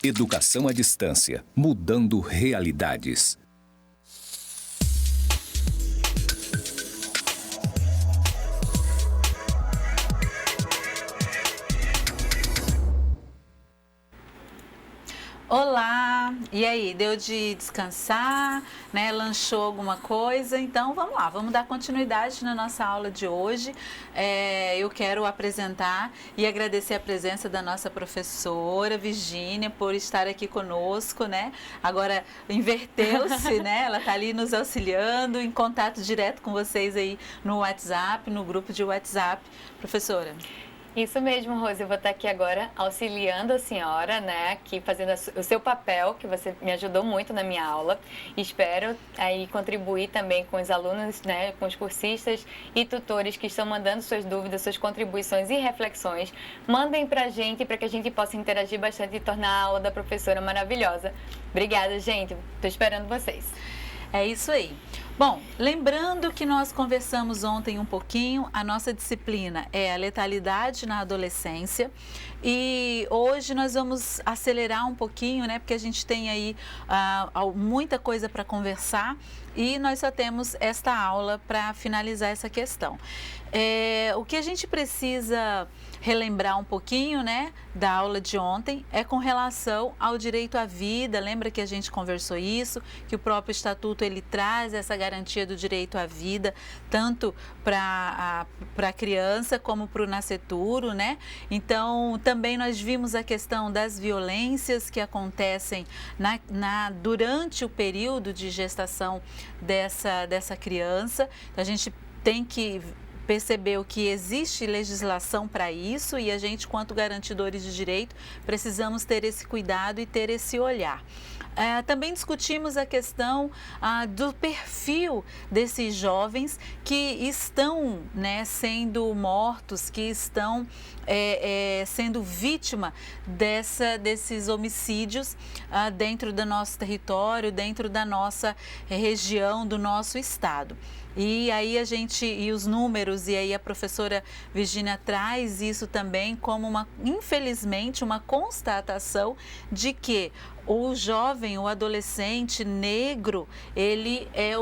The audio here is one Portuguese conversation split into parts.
Educação à distância, mudando realidades. Olá! E aí, deu de descansar, né? Lanchou alguma coisa? Então vamos lá, vamos dar continuidade na nossa aula de hoje. Eu quero apresentar e agradecer a presença da nossa professora Virgínia por estar aqui conosco, né? Agora inverteu-se, né? Ela está ali nos auxiliando, em contato direto com vocês aí no WhatsApp, no grupo de WhatsApp. Professora. Isso mesmo, Rose, eu vou estar aqui agora auxiliando a senhora, né, aqui fazendo o seu papel, que você me ajudou muito na minha aula. Espero aí contribuir também com os alunos, né, com os cursistas e tutores que estão mandando suas dúvidas, suas contribuições e reflexões. Mandem pra gente, para que a gente possa interagir bastante e tornar a aula da professora maravilhosa. Obrigada, gente. Estou esperando vocês. É isso aí. Bom, lembrando que nós conversamos ontem um pouquinho, a nossa disciplina é a letalidade na adolescência e hoje nós vamos acelerar um pouquinho, né, porque a gente tem aí muita coisa para conversar e nós só temos esta aula para finalizar essa questão. O que a gente precisa relembrar um pouquinho, né, da aula de ontem é com relação ao direito à vida. Lembra que a gente conversou isso, que o próprio estatuto ele traz essa garantia do direito à vida, tanto para a criança como para o nascituro, né? Então, também nós vimos a questão das violências que acontecem durante o período de gestação dessa criança. Então, a gente tem que percebeu que existe legislação para isso e a gente, quanto garantidores de direito, precisamos ter esse cuidado e ter esse olhar. Também discutimos a questão do perfil desses jovens que estão, né, sendo mortos, que estão sendo vítima desses homicídios dentro do nosso território, dentro da nossa região, do nosso estado. E aí e os números, e aí a professora Virgínia traz isso também como infelizmente, uma constatação de que o jovem, o adolescente negro,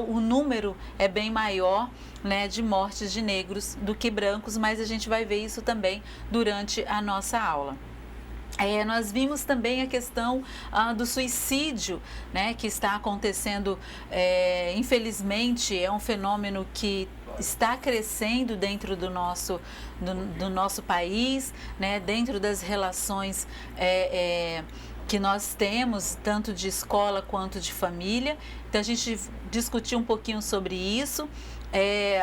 o número é bem maior, né, de mortes de negros do que brancos, mas a gente vai ver isso também durante a nossa aula. Nós vimos também a questão do suicídio, né, que está acontecendo, infelizmente, é um fenômeno que está crescendo dentro do nosso país, né, dentro das relações que nós temos, tanto de escola quanto de família. Então, a gente discutiu um pouquinho sobre isso.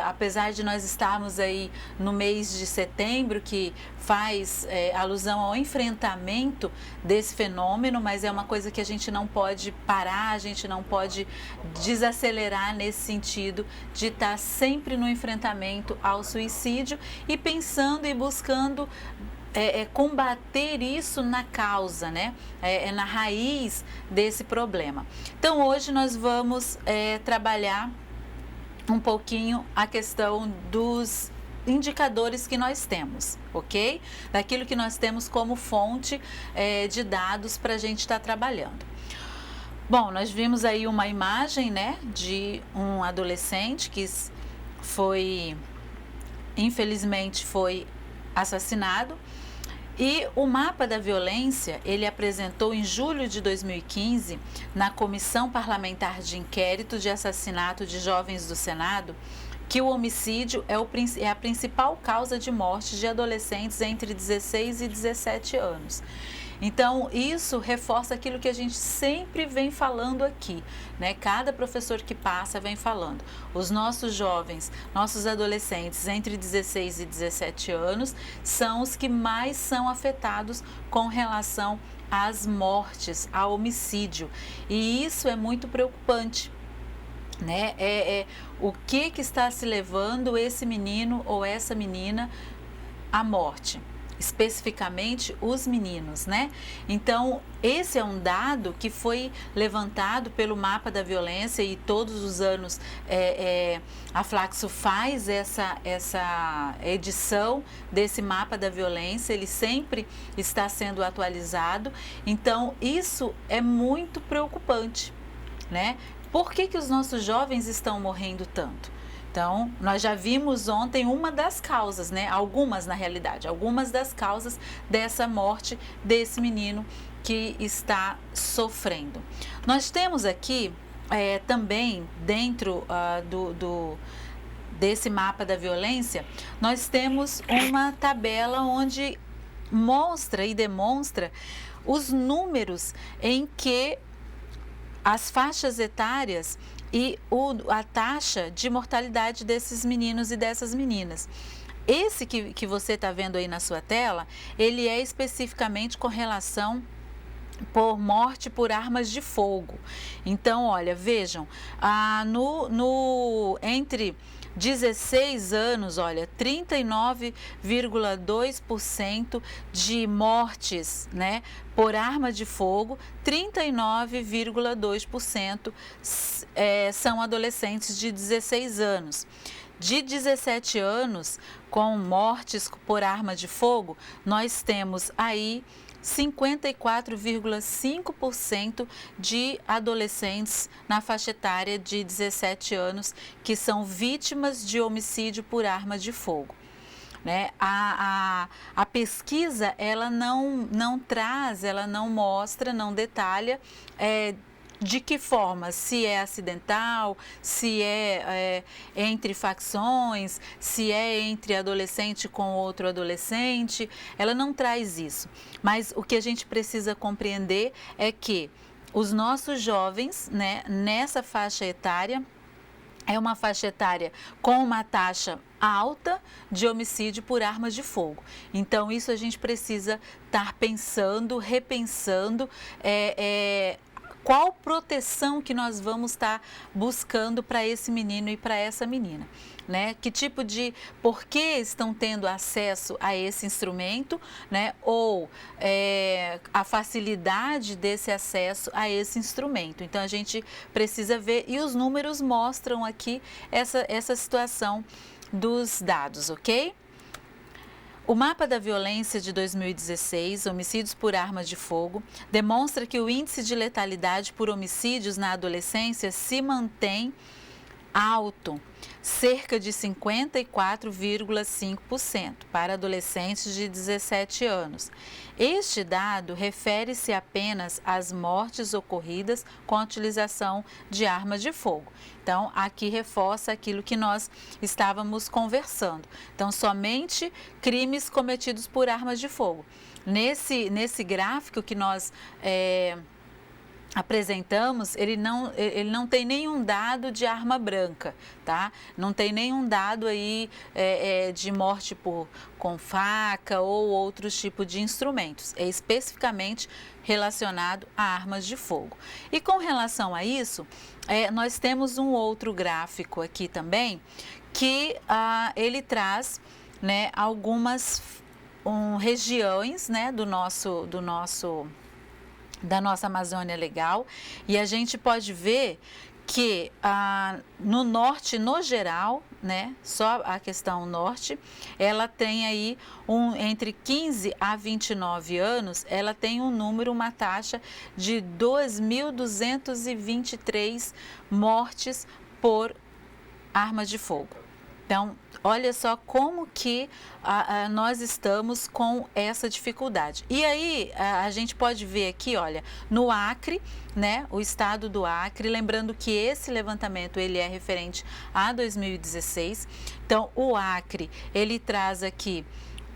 Apesar de nós estarmos aí no mês de setembro, que faz alusão ao enfrentamento desse fenômeno, mas é uma coisa que a gente não pode parar, a gente não pode desacelerar nesse sentido de estar sempre no enfrentamento ao suicídio e pensando e buscando combater isso na causa, né? Na raiz desse problema. Então, hoje nós vamos trabalhar um pouquinho a questão dos indicadores que nós temos, ok? Daquilo que nós temos como fonte de dados para a gente estar trabalhando. Bom, nós vimos aí uma imagem, né, de um adolescente que infelizmente foi assassinado. E o mapa da violência, ele apresentou em julho de 2015, na Comissão Parlamentar de Inquérito de Assassinato de Jovens do Senado, que o homicídio é a principal causa de morte de adolescentes entre 16 e 17 anos. Então, isso reforça aquilo que a gente sempre vem falando aqui, né? Cada professor que passa vem falando. Os nossos jovens, nossos adolescentes entre 16 e 17 anos são os que mais são afetados com relação às mortes, ao homicídio. E isso é muito preocupante, né? O que está se levando esse menino ou essa menina à morte? especificamente os meninos, né? Então, esse é um dado que foi levantado pelo Mapa da Violência e todos os anos a Flaxo faz essa edição desse Mapa da Violência, ele sempre está sendo atualizado. Então, isso é muito preocupante, né? Por que os nossos jovens estão morrendo tanto? Então, nós já vimos ontem uma das causas, né? Algumas, na realidade, algumas das causas dessa morte desse menino que está sofrendo. Nós temos aqui também, dentro desse mapa da violência, nós temos uma tabela onde mostra e demonstra os números em que as faixas etárias e a taxa de mortalidade desses meninos e dessas meninas. Esse que você está vendo aí na sua tela, ele é especificamente com relação por morte por armas de fogo. Então, olha, vejam, entre 16 anos, olha, 39,2% de mortes, né, por arma de fogo, 39,2% são adolescentes de 16 anos. De 17 anos, com mortes por arma de fogo, nós temos aí 54,5% de adolescentes na faixa etária de 17 anos que são vítimas de homicídio por arma de fogo. Né? A pesquisa, ela não traz, ela não mostra, não detalha de que forma, se é acidental, se é entre facções, se é entre adolescente com outro adolescente, ela não traz isso. Mas o que a gente precisa compreender é que os nossos jovens, né, nessa faixa etária, é uma faixa etária com uma taxa alta de homicídio por armas de fogo. Então, isso a gente precisa estar pensando, repensando, qual proteção que nós vamos estar buscando para esse menino e para essa menina, né? Que tipo de, por que estão tendo acesso a esse instrumento, né? Ou a facilidade desse acesso a esse instrumento. Então, a gente precisa ver, e os números mostram aqui essa situação dos dados, ok? O Mapa da Violência de 2016, Homicídios por Arma de Fogo, demonstra que o índice de letalidade por homicídios na adolescência se mantém alto, cerca de 54,5% para adolescentes de 17 anos. Este dado refere-se apenas às mortes ocorridas com a utilização de armas de fogo. Então, aqui reforça aquilo que nós estávamos conversando. Então, somente crimes cometidos por armas de fogo. Nesse gráfico que nós apresentamos, ele não tem nenhum dado de arma branca, tá? Não tem nenhum dado aí de morte com faca ou outros tipos de instrumentos. É especificamente relacionado a armas de fogo. E com relação a isso, nós temos um outro gráfico aqui também, que ele traz, né, algumas regiões, né, da nossa Amazônia Legal, e a gente pode ver que no norte, no geral, né, só a questão norte, ela tem aí entre 15 a 29 anos, ela tem uma taxa de 2.223 mortes por armas de fogo. Então, olha só como que nós estamos com essa dificuldade. E aí, a gente pode ver aqui, olha, no Acre, né, o estado do Acre, lembrando que esse levantamento, ele é referente a 2016. Então, o Acre, ele traz aqui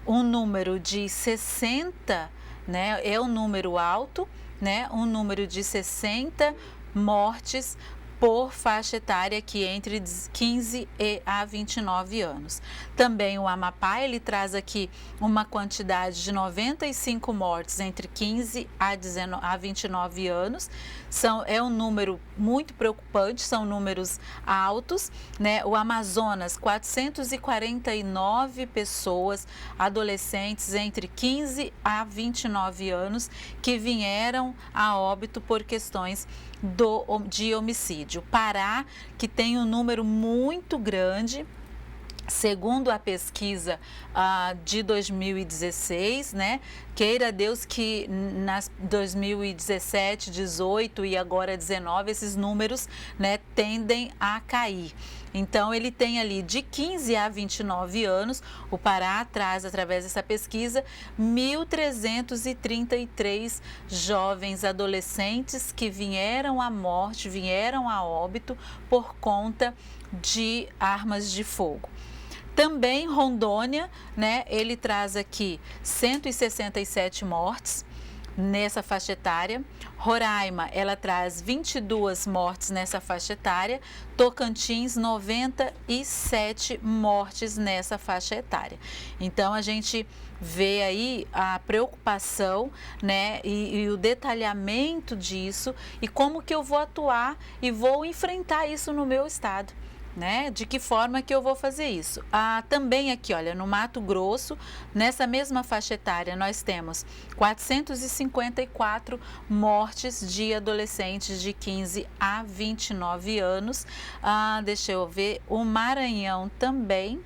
um número de 60, né, é um número alto, né, um número de 60 mortes por faixa etária aqui entre 15 a 29 anos. Também o Amapá, ele traz aqui uma quantidade de 95 mortes entre 15 a 29 anos. É um número muito preocupante, são números altos, né? O Amazonas, 449 pessoas, adolescentes entre 15 a 29 anos, que vieram a óbito por questões de homicídio. Pará, que tem um número muito grande, segundo a pesquisa de 2016, né? Queira Deus que nas 2017, 18 e agora 19, esses números, né, tendem a cair. Então, ele tem ali de 15 a 29 anos, o Pará traz, através dessa pesquisa, 1.333 jovens adolescentes que vieram à morte, vieram a óbito por conta de armas de fogo. Também Rondônia, né, ele traz aqui 167 mortes nessa faixa etária. Roraima, ela traz 22 mortes nessa faixa etária. Tocantins, 97 mortes nessa faixa etária. Então, a gente vê aí a preocupação, né, e o detalhamento disso e como que eu vou atuar e vou enfrentar isso no meu estado. Né? De que forma que eu vou fazer isso? Também aqui, olha, no Mato Grosso, nessa mesma faixa etária, nós temos 454 mortes de adolescentes de 15 a 29 anos. Deixa eu ver, o Maranhão também,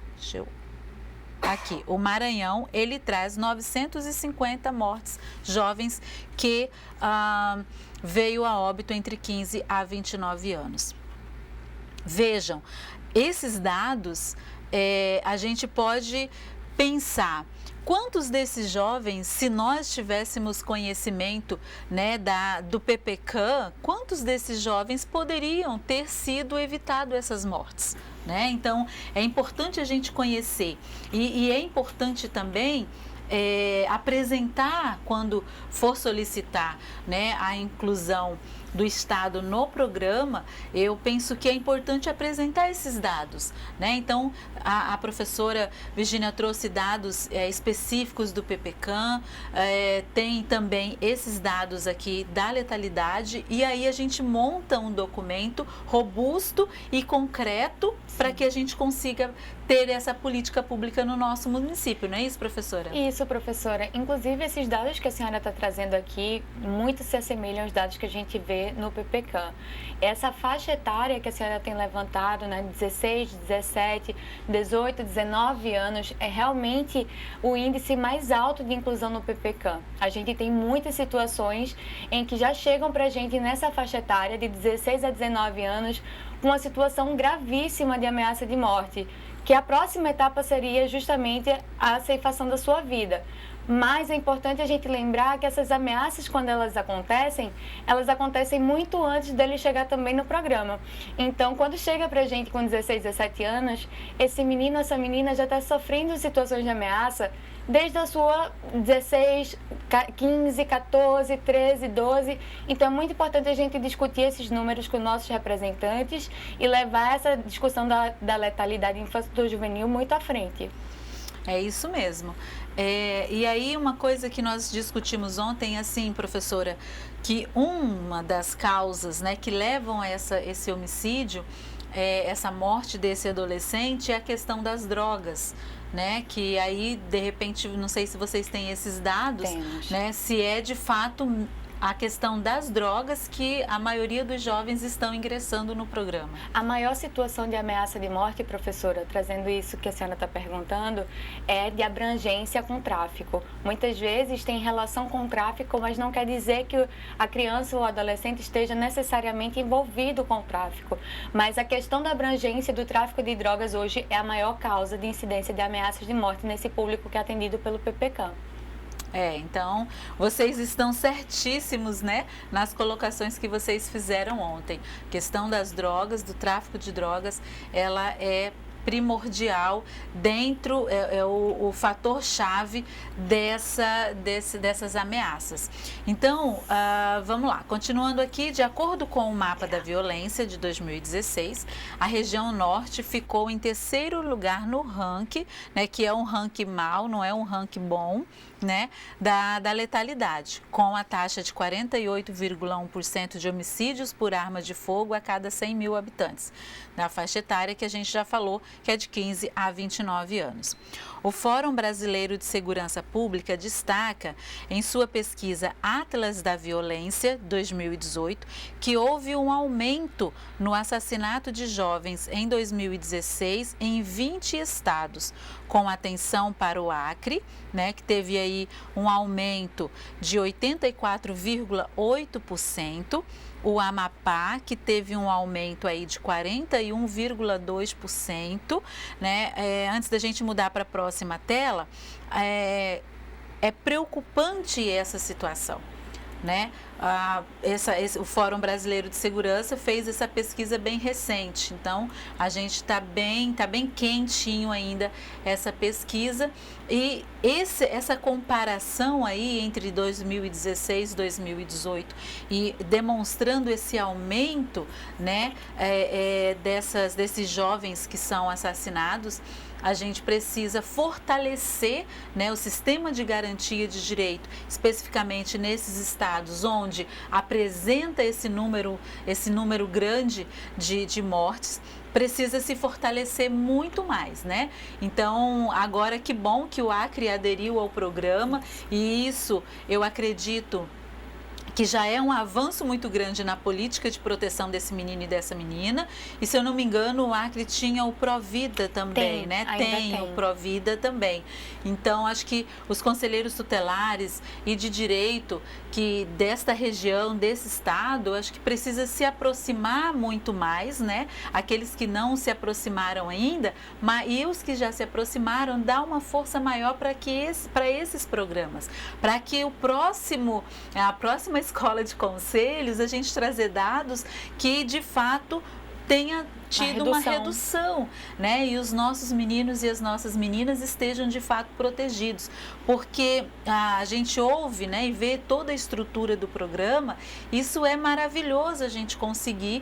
aqui, o Maranhão, ele traz 950 mortes jovens que veio a óbito entre 15 a 29 anos. Vejam, esses dados, a gente pode pensar, quantos desses jovens, se nós tivéssemos conhecimento, né, do PPCAM, quantos desses jovens poderiam ter sido evitado essas mortes? Né? Então, é importante a gente conhecer e é importante também apresentar, quando for solicitar, né, a inclusão do Estado no programa, eu penso que é importante apresentar esses dados, né? Então, a professora Virgínia trouxe dados específicos do PPCAM, tem também esses dados aqui da letalidade, e aí a gente monta um documento robusto e concreto para que a gente consiga ter essa política pública no nosso município, não é isso, professora? Isso, professora. Inclusive, esses dados que a senhora está trazendo aqui, muito se assemelham aos dados que a gente vê no PPCAM. Essa faixa etária que a senhora tem levantado, né, 16, 17, 18, 19 anos, é realmente o índice mais alto de inclusão no PPCAM. A gente tem muitas situações em que já chegam para a gente nessa faixa etária de 16 a 19 anos, com uma situação gravíssima de ameaça de morte, que a próxima etapa seria justamente a ceifação da sua vida. Mas é importante a gente lembrar que essas ameaças, quando elas acontecem muito antes dele chegar também no programa. Então, quando chega pra gente com 16, 17 anos, esse menino, essa menina já está sofrendo situações de ameaça desde a sua 16, 15, 14, 13, 12. Então, é muito importante a gente discutir esses números com nossos representantes e levar essa discussão da letalidade infanto-juvenil muito à frente. É isso mesmo. E aí, uma coisa que nós discutimos ontem, assim, professora, que uma das causas, né, que levam a esse homicídio, essa morte desse adolescente, é a questão das drogas, né? Que aí, de repente, não sei se vocês têm esses dados, né? Se é de fato a questão das drogas que a maioria dos jovens estão ingressando no programa. A maior situação de ameaça de morte, professora, trazendo isso que a senhora está perguntando, é de abrangência com tráfico. Muitas vezes tem relação com tráfico, mas não quer dizer que a criança ou o adolescente esteja necessariamente envolvido com o tráfico. Mas a questão da abrangência do tráfico de drogas hoje é a maior causa de incidência de ameaças de morte nesse público que é atendido pelo PPCAM. Então, vocês estão certíssimos, né, nas colocações que vocês fizeram ontem. A questão das drogas, do tráfico de drogas, ela é primordial dentro, é o fator-chave dessas ameaças. Então, vamos lá, continuando aqui, de acordo com o mapa da violência de 2016, a região norte ficou em terceiro lugar no ranking, né, que é um ranking mau, não é um ranking bom, né, da letalidade, com a taxa de 48,1% de homicídios por arma de fogo a cada 100 mil habitantes, na faixa etária que a gente já falou, que é de 15 a 29 anos. O Fórum Brasileiro de Segurança Pública destaca em sua pesquisa Atlas da Violência 2018 que houve um aumento no assassinato de jovens em 2016 em 20 estados, com atenção para o Acre, né, que teve aí um aumento de 84,8%, o Amapá, que teve um aumento aí de 41,2%, né? Antes da gente mudar para a próxima tela, é preocupante essa situação, né? O Fórum Brasileiro de Segurança fez essa pesquisa bem recente, então a gente está bem quentinho ainda essa pesquisa, e essa comparação aí entre 2016 e 2018 e demonstrando esse aumento, né, desses jovens que são assassinados, a gente precisa fortalecer, né, o sistema de garantia de direito, especificamente nesses estados onde apresenta esse número grande de mortes. Precisa se fortalecer muito mais, né? Então, agora que bom que o Acre aderiu ao programa, e isso eu acredito que já é um avanço muito grande na política de proteção desse menino e dessa menina. E, se eu não me engano, o Acre tinha o Provida também, né? Tem o Provida também. Então, acho que os conselheiros tutelares e de direito que desta região, desse estado, acho que precisa se aproximar muito mais, né? Aqueles que não se aproximaram ainda, e os que já se aproximaram, dar uma força maior para esses programas, para que a próxima escola de conselhos, a gente trazer dados que de fato tenha tido uma redução, né? E os nossos meninos e as nossas meninas estejam de fato protegidos, porque a gente ouve, né, e vê toda a estrutura do programa. Isso é maravilhoso, a gente conseguir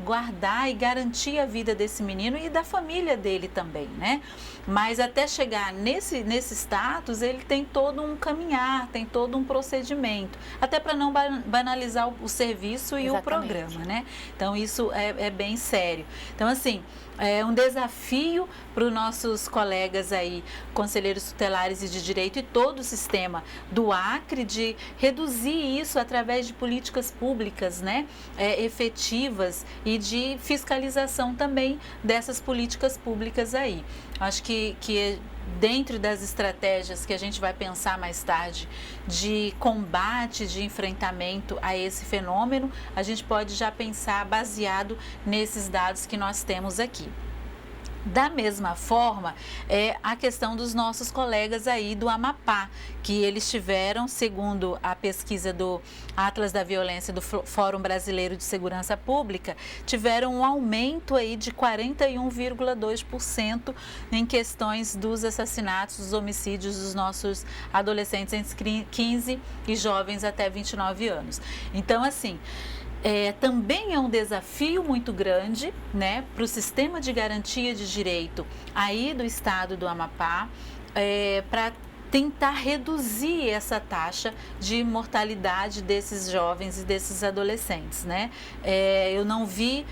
guardar e garantir a vida desse menino e da família dele também, né? Mas até chegar nesse status, ele tem todo um caminhar, tem todo um procedimento, até para não banalizar o serviço e o programa, né? Então isso é bem sério. Então, assim, é um desafio para os nossos colegas aí, conselheiros tutelares e de direito, e todo o sistema do Acre, de reduzir isso através de políticas públicas, né, efetivas, e de fiscalização também dessas políticas públicas aí. Acho que dentro das estratégias que a gente vai pensar mais tarde de combate, de enfrentamento a esse fenômeno, a gente pode já pensar baseado nesses dados que nós temos aqui. Da mesma forma, a questão dos nossos colegas aí do Amapá, que eles tiveram, segundo a pesquisa do Atlas da Violência do Fórum Brasileiro de Segurança Pública, tiveram um aumento aí de 41,2% em questões dos assassinatos, dos homicídios dos nossos adolescentes entre 15 e jovens até 29 anos. Então, assim, também é um desafio muito grande, né, para o sistema de garantia de direito aí do estado do Amapá, para tentar reduzir essa taxa de mortalidade desses jovens e desses adolescentes, né? Eu não vi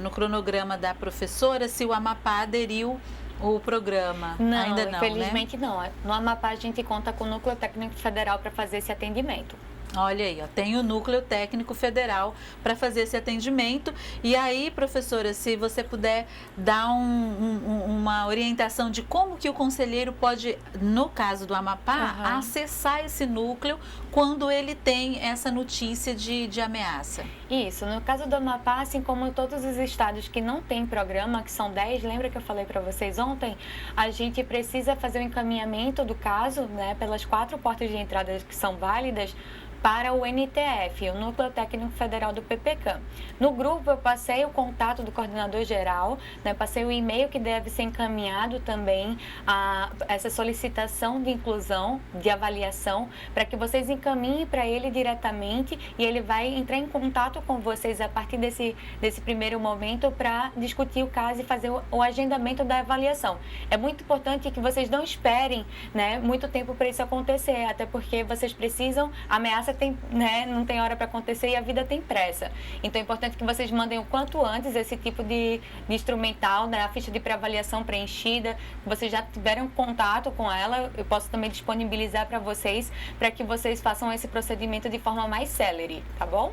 no cronograma da professora se o Amapá aderiu o programa. Não, ainda não, infelizmente, né? não. No Amapá a gente conta com o Núcleo Técnico Federal para fazer esse atendimento. Olha aí, ó, tem o Núcleo Técnico Federal para fazer esse atendimento. E aí, professora, se você puder dar uma orientação de como que o conselheiro pode, no caso do Amapá, acessar esse núcleo quando ele tem essa notícia de ameaça. Isso, no caso do Amapá, assim como todos os estados que não têm programa, que são 10, lembra que eu falei para vocês ontem? A gente precisa fazer o encaminhamento do caso, né, pelas 4 portas de entrada que são válidas, para o NTF, o Núcleo Técnico Federal do PPCAM. No grupo eu passei o contato do coordenador geral, né, passei o e-mail que deve ser encaminhado também a essa solicitação de inclusão, de avaliação, para que vocês encaminhem para ele diretamente e ele vai entrar em contato com vocês a partir desse primeiro momento para discutir o caso e fazer o agendamento da avaliação. É muito importante que vocês não esperem, né, muito tempo para isso acontecer, até porque vocês precisam, a ameaça tem, né, não tem hora para acontecer e a vida tem pressa. Então é importante que vocês mandem o quanto antes esse tipo de instrumental, né, a ficha de pré-avaliação preenchida, que vocês já tiveram contato com ela, eu posso também disponibilizar para vocês, para que vocês façam esse procedimento de forma mais célere, tá bom?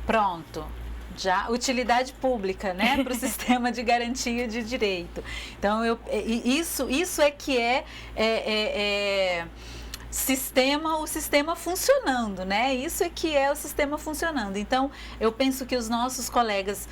Pronto. Já utilidade pública, né, para o sistema de garantia de direito. Então, isso é que o sistema funcionando, né? Isso é que é o sistema funcionando. Então, eu penso que os nossos colegas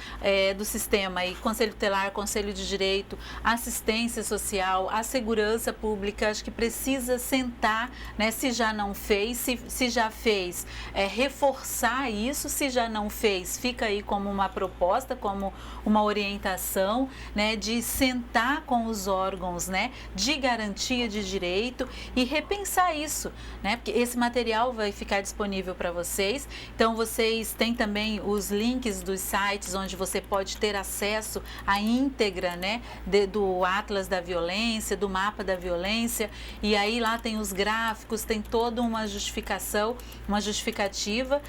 do sistema, e Conselho Tutelar, Conselho de Direito, Assistência Social, a Segurança Pública, acho que precisa sentar, né? Se já não fez, se já fez, reforçar isso, se já não fez, fica aí como uma proposta, como uma orientação, né? De sentar com os órgãos, né? De garantia de direito e repensar isso, né? Porque esse material vai ficar disponível para vocês. Então, vocês têm também os links dos sites onde você pode ter acesso à íntegra, né? Do Atlas da Violência, do Mapa da Violência. E aí lá tem os gráficos, tem toda uma justificação, uma justificativa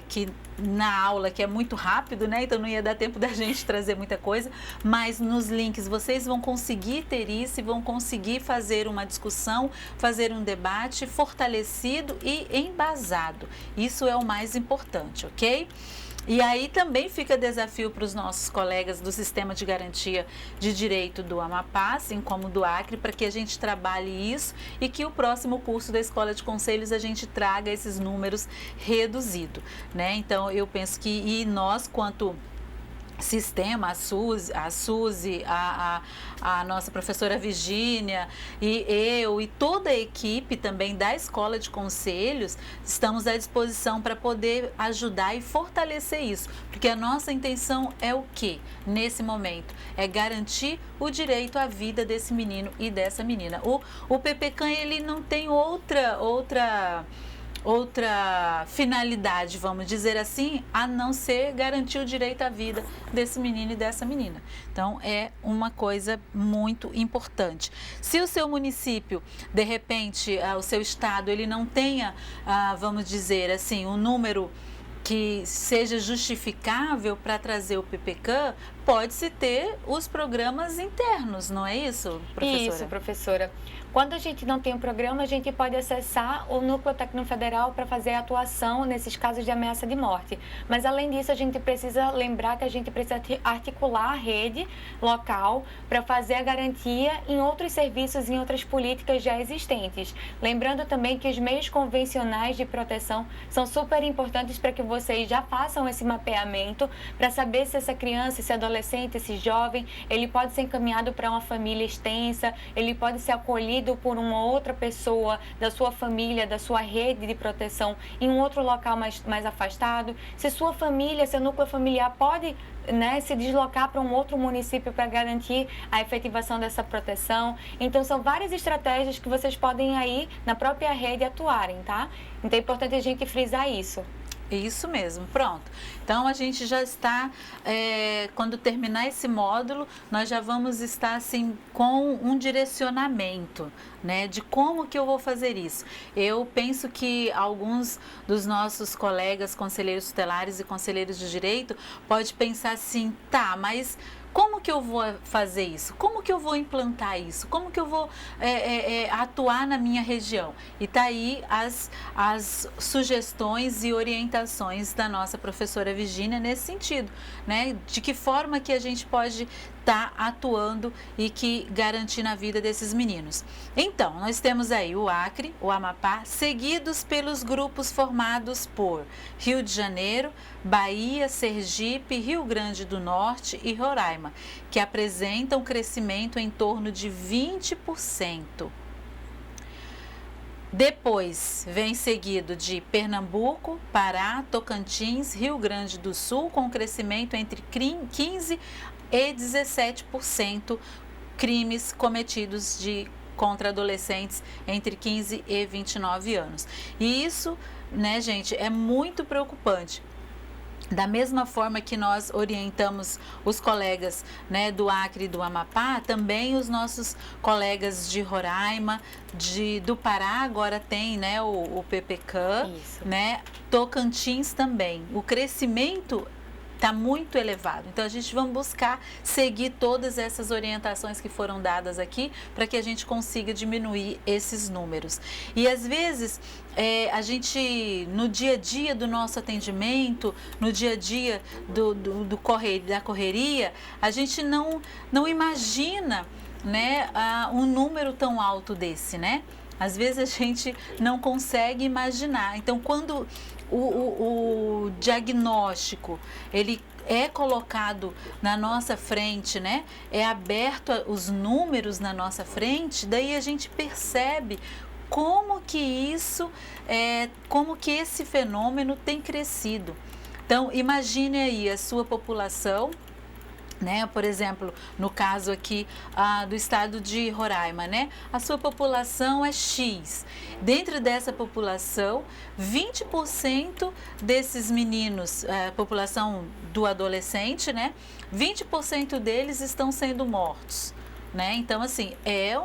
que na aula, que é muito rápido, né? Então não ia dar tempo da gente trazer muita coisa, mas nos links vocês vão conseguir ter isso e vão conseguir fazer uma discussão, fazer um debate fortalecido e embasado. Isso é o mais importante, ok? E aí também fica desafio para os nossos colegas do Sistema de Garantia de Direito do Amapá, assim como do Acre, para que a gente trabalhe isso e que o próximo curso da Escola de Conselhos a gente traga esses números reduzidos, né? Então, eu penso que e nós, quanto sistema, a Suzy, a nossa professora Virgínia e eu e toda a equipe também da Escola de Conselhos, estamos à disposição para poder ajudar e fortalecer isso, porque a nossa intenção é o quê? Nesse momento, é garantir o direito à vida desse menino e dessa menina. O PPCAM, ele não tem outra finalidade, vamos dizer assim, a não ser garantir o direito à vida desse menino e dessa menina. Então, é uma coisa muito importante. Se o seu município, de repente, o seu estado, ele não tenha, vamos dizer assim, um número que seja justificável para trazer o PPCAM, pode-se ter os programas internos, não é isso, professora? Isso, professora. Quando a gente não tem um programa, a gente pode acessar o Núcleo Técnico Federal para fazer a atuação nesses casos de ameaça de morte. Mas, além disso, a gente precisa lembrar que a gente precisa articular a rede local para fazer a garantia em outros serviços, em outras políticas já existentes. Lembrando também que os meios convencionais de proteção são super importantes para que vocês já façam esse mapeamento para saber se essa criança, esse adolescente, esse jovem, ele pode ser encaminhado para uma família extensa, ele pode ser acolhido por uma outra pessoa da sua família, da sua rede de proteção em um outro local mais afastado. Se sua família, seu núcleo familiar pode, né, se deslocar para um outro município para garantir a efetivação dessa proteção. Então, são várias estratégias que vocês podem aí na própria rede atuarem, tá? Então, é importante a gente frisar isso. Isso mesmo, pronto. Então, a gente já está, quando terminar esse módulo, nós já vamos estar assim com um direcionamento, né, de como que eu vou fazer isso. Eu penso que alguns dos nossos colegas conselheiros tutelares e conselheiros de direito pode pensar assim, tá, mas como que eu vou fazer isso? Como que eu vou implantar isso? Como que eu vou atuar na minha região? E tá aí as sugestões e orientações da nossa professora Virgínia nesse sentido, né? De que forma que a gente pode está atuando e que garantir na vida desses meninos. Então, nós temos aí o Acre, o Amapá, seguidos pelos grupos formados por Rio de Janeiro, Bahia, Sergipe, Rio Grande do Norte e Roraima, que apresentam crescimento em torno de 20%. Depois vem seguido de Pernambuco, Pará, Tocantins, Rio Grande do Sul, com crescimento entre 15% e 17% crimes cometidos contra adolescentes entre 15 e 29 anos. E isso, né, gente, é muito preocupante. Da mesma forma que nós orientamos os colegas, né, do Acre e do Amapá, também os nossos colegas de Roraima, do Pará agora tem, né, o PPCAM, né, Tocantins também. O crescimento está muito elevado. Então, a gente vai buscar seguir todas essas orientações que foram dadas aqui para que a gente consiga diminuir esses números. E, às vezes, a gente, no dia a dia do nosso atendimento, no dia a dia da correria, a gente não imagina, né, um número tão alto desse, né? Às vezes a gente não consegue imaginar. Então, quando o diagnóstico ele é colocado na nossa frente, né? É aberto os números na nossa frente, daí a gente percebe como que esse fenômeno tem crescido. Então, imagine aí a sua população, né? Por exemplo, no caso aqui do estado de Roraima, né? A sua população é X. Dentro dessa população, 20% desses meninos, população do adolescente, né? 20% deles estão sendo mortos, né? Então, assim, é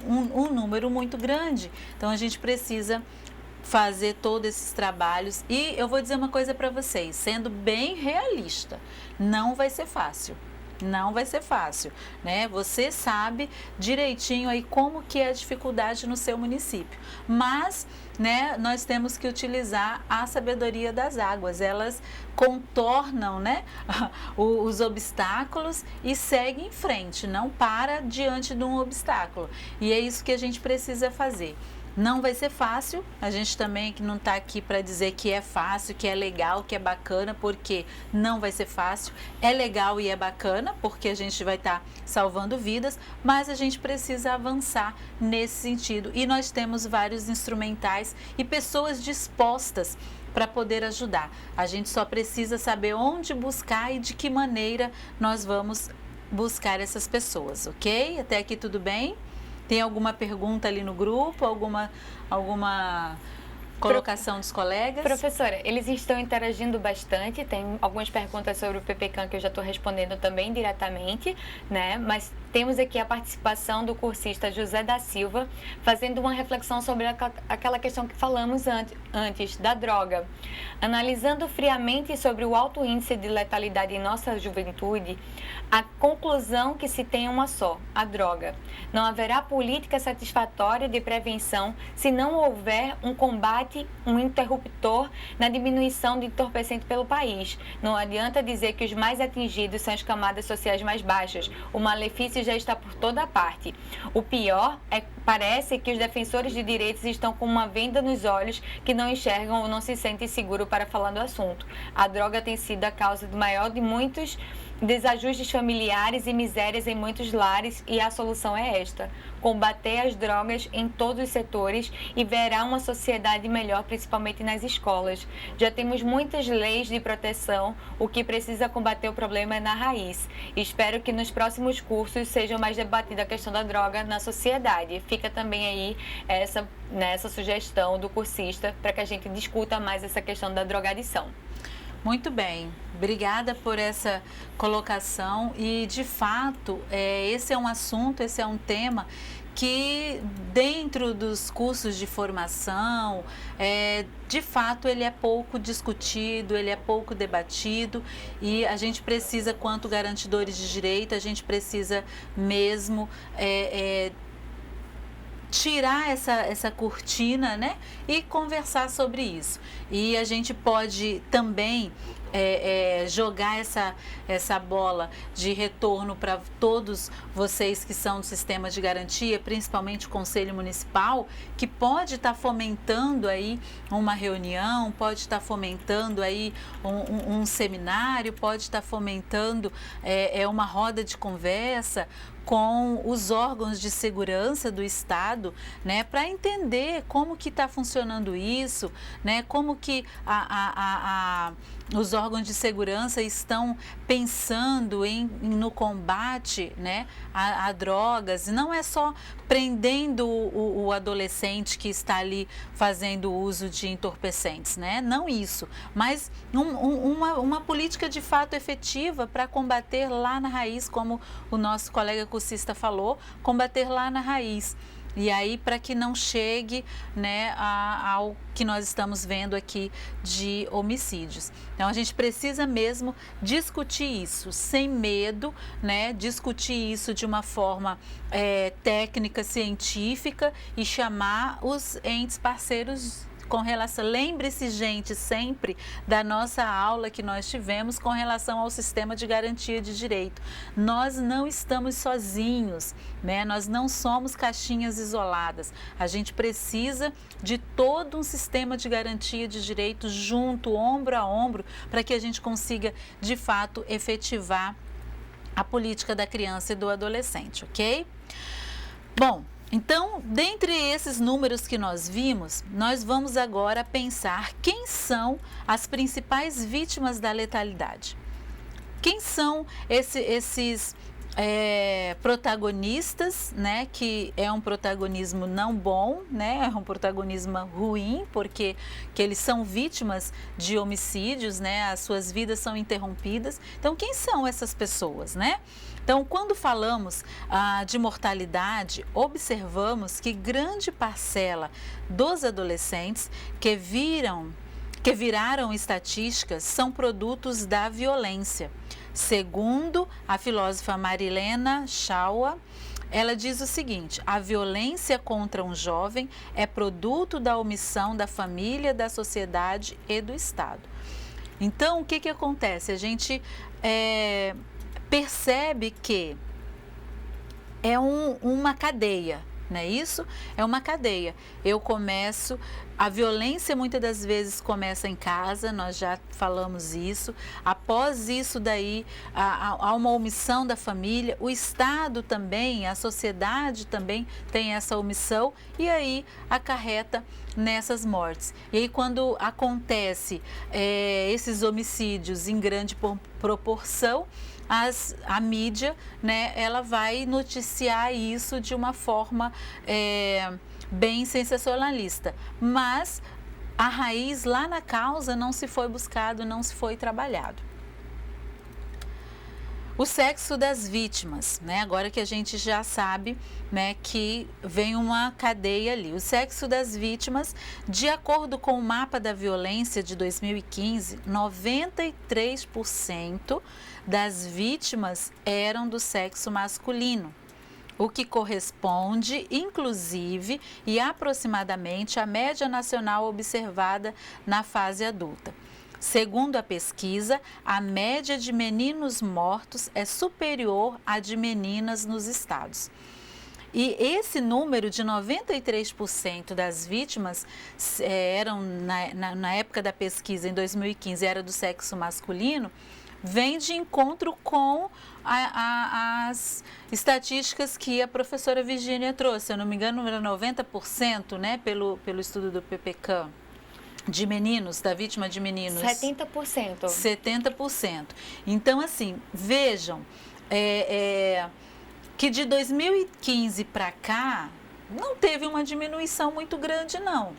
um número muito grande. Então, a gente precisa fazer todos esses trabalhos. E eu vou dizer uma coisa para vocês, sendo bem realista, não vai ser fácil. Não vai ser fácil, né? Você sabe direitinho aí como que é a dificuldade no seu município. Mas, né, nós temos que utilizar a sabedoria das águas. Elas contornam, né, os obstáculos e segue em frente, não para diante de um obstáculo. E é isso que a gente precisa fazer. Não vai ser fácil, a gente também não está aqui para dizer que é fácil, que é legal, que é bacana, porque não vai ser fácil. É legal e é bacana, porque a gente vai estar salvando vidas, mas a gente precisa avançar nesse sentido. E nós temos vários instrumentais e pessoas dispostas para poder ajudar. A gente só precisa saber onde buscar e de que maneira nós vamos buscar essas pessoas, ok? Até aqui tudo bem? Tem alguma pergunta ali no grupo, alguma colocação dos colegas? Professora, eles estão interagindo bastante, tem algumas perguntas sobre o PPCAM que eu já estou respondendo também diretamente, né? Mas temos aqui a participação do cursista José da Silva, fazendo uma reflexão sobre aquela questão que falamos antes, da droga. Analisando friamente sobre o alto índice de letalidade em nossa juventude, a conclusão que se tem é uma só, a droga. Não haverá política satisfatória de prevenção se não houver um combate, um interruptor na diminuição de entorpecente pelo país. Não adianta dizer que os mais atingidos são as camadas sociais mais baixas. O malefício já está por toda parte. O pior é que parece que os defensores de direitos estão com uma venda nos olhos que não enxergam ou não se sentem seguros para falar do assunto. A droga tem sido a causa maior de muitos desajustes familiares e misérias em muitos lares, e a solução é esta: combater as drogas em todos os setores e verá uma sociedade melhor, principalmente nas escolas. Já temos muitas leis de proteção, o que precisa combater o problema é na raiz. Espero que nos próximos cursos seja mais debatida a questão da droga na sociedade. Fica também aí essa sugestão do cursista para que a gente discuta mais essa questão da drogadição. Muito bem, obrigada por essa colocação e, de fato, esse é um assunto, esse é um tema que, dentro dos cursos de formação, de fato, ele é pouco discutido, ele é pouco debatido, e a gente precisa, quanto garantidores de direito, a gente precisa mesmo tirar essa cortina, né, e conversar sobre isso. E a gente pode também jogar essa bola de retorno para todos vocês que são do sistema de garantia, principalmente o Conselho Municipal, que pode estar fomentando aí uma reunião, pode estar fomentando aí um seminário, pode estar fomentando uma roda de conversa com os órgãos de segurança do Estado, né, para entender como que está funcionando isso, né, como que os órgãos de segurança estão pensando no combate, né, a drogas. E não é só prendendo o adolescente que está ali fazendo uso de entorpecentes, né? Não isso, mas uma política de fato efetiva para combater lá na raiz, como o nosso colega cursista falou, combater lá na raiz. E aí, para que não chegue, né, ao que nós estamos vendo aqui de homicídios. Então, a gente precisa mesmo discutir isso sem medo, né, discutir isso de uma forma técnica, científica e chamar os entes parceiros com relação. Lembre-se, gente, sempre da nossa aula que nós tivemos com relação ao sistema de garantia de direito. Nós não estamos sozinhos, né? Nós não somos caixinhas isoladas. A gente precisa de todo um sistema de garantia de direito junto, ombro a ombro, para que a gente consiga, de fato, efetivar a política da criança e do adolescente, ok? Bom, então, dentre esses números que nós vimos, nós vamos agora pensar quem são as principais vítimas da letalidade. Quem são esses protagonistas, né, que é um protagonismo não bom, né, é um protagonismo ruim, porque que eles são vítimas de homicídios, né, as suas vidas são interrompidas. Então, quem são essas pessoas, né? Então, quando falamos de mortalidade, observamos que grande parcela dos adolescentes que viraram estatísticas são produtos da violência. Segundo a filósofa Marilena Shaua, ela diz o seguinte: a violência contra um jovem é produto da omissão da família, da sociedade e do Estado. Então, o que acontece? A gente percebe que é uma cadeia, não é isso? É uma cadeia. A violência muitas das vezes começa em casa, nós já falamos isso. Após isso daí, há uma omissão da família, o Estado também, a sociedade também tem essa omissão e aí acarreta nessas mortes. E aí quando acontece esses homicídios em grande proporção, a mídia, né, ela vai noticiar isso de uma forma bem sensacionalista, mas a raiz lá na causa não se foi buscado, não se foi trabalhado. O sexo das vítimas, né? Agora que a gente já sabe, né, que vem uma cadeia ali. O sexo das vítimas, de acordo com o mapa da violência de 2015, 93% das vítimas eram do sexo masculino, o que corresponde, inclusive, e aproximadamente à média nacional observada na fase adulta. Segundo a pesquisa, a média de meninos mortos é superior à de meninas nos estados. E esse número de 93% das vítimas eram, na época da pesquisa, em 2015, era do sexo masculino, vem de encontro com as estatísticas que a professora Virgínia trouxe. Se eu não me engano, era 90%, né, pelo estudo do PPCAM. De meninos, da vítima de meninos. 70%. 70%. Então, assim, vejam, que de 2015 para cá, não teve uma diminuição muito grande, não.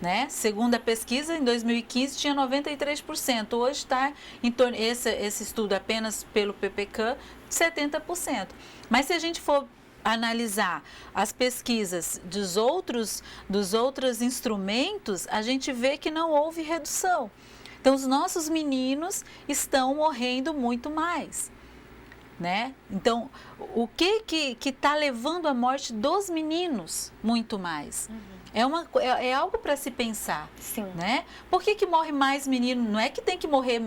Né? Segundo a pesquisa, em 2015 tinha 93%. Hoje está em torno, esse estudo apenas pelo PPCAM, 70%. Mas se a gente for analisar as pesquisas dos outros instrumentos, a gente vê que não houve redução. Então, os nossos meninos estão morrendo muito mais. né? Então, o que está levando à morte dos meninos muito mais? É algo para se pensar, Sim. né? Por que morre mais menino? Não é que tem que morrer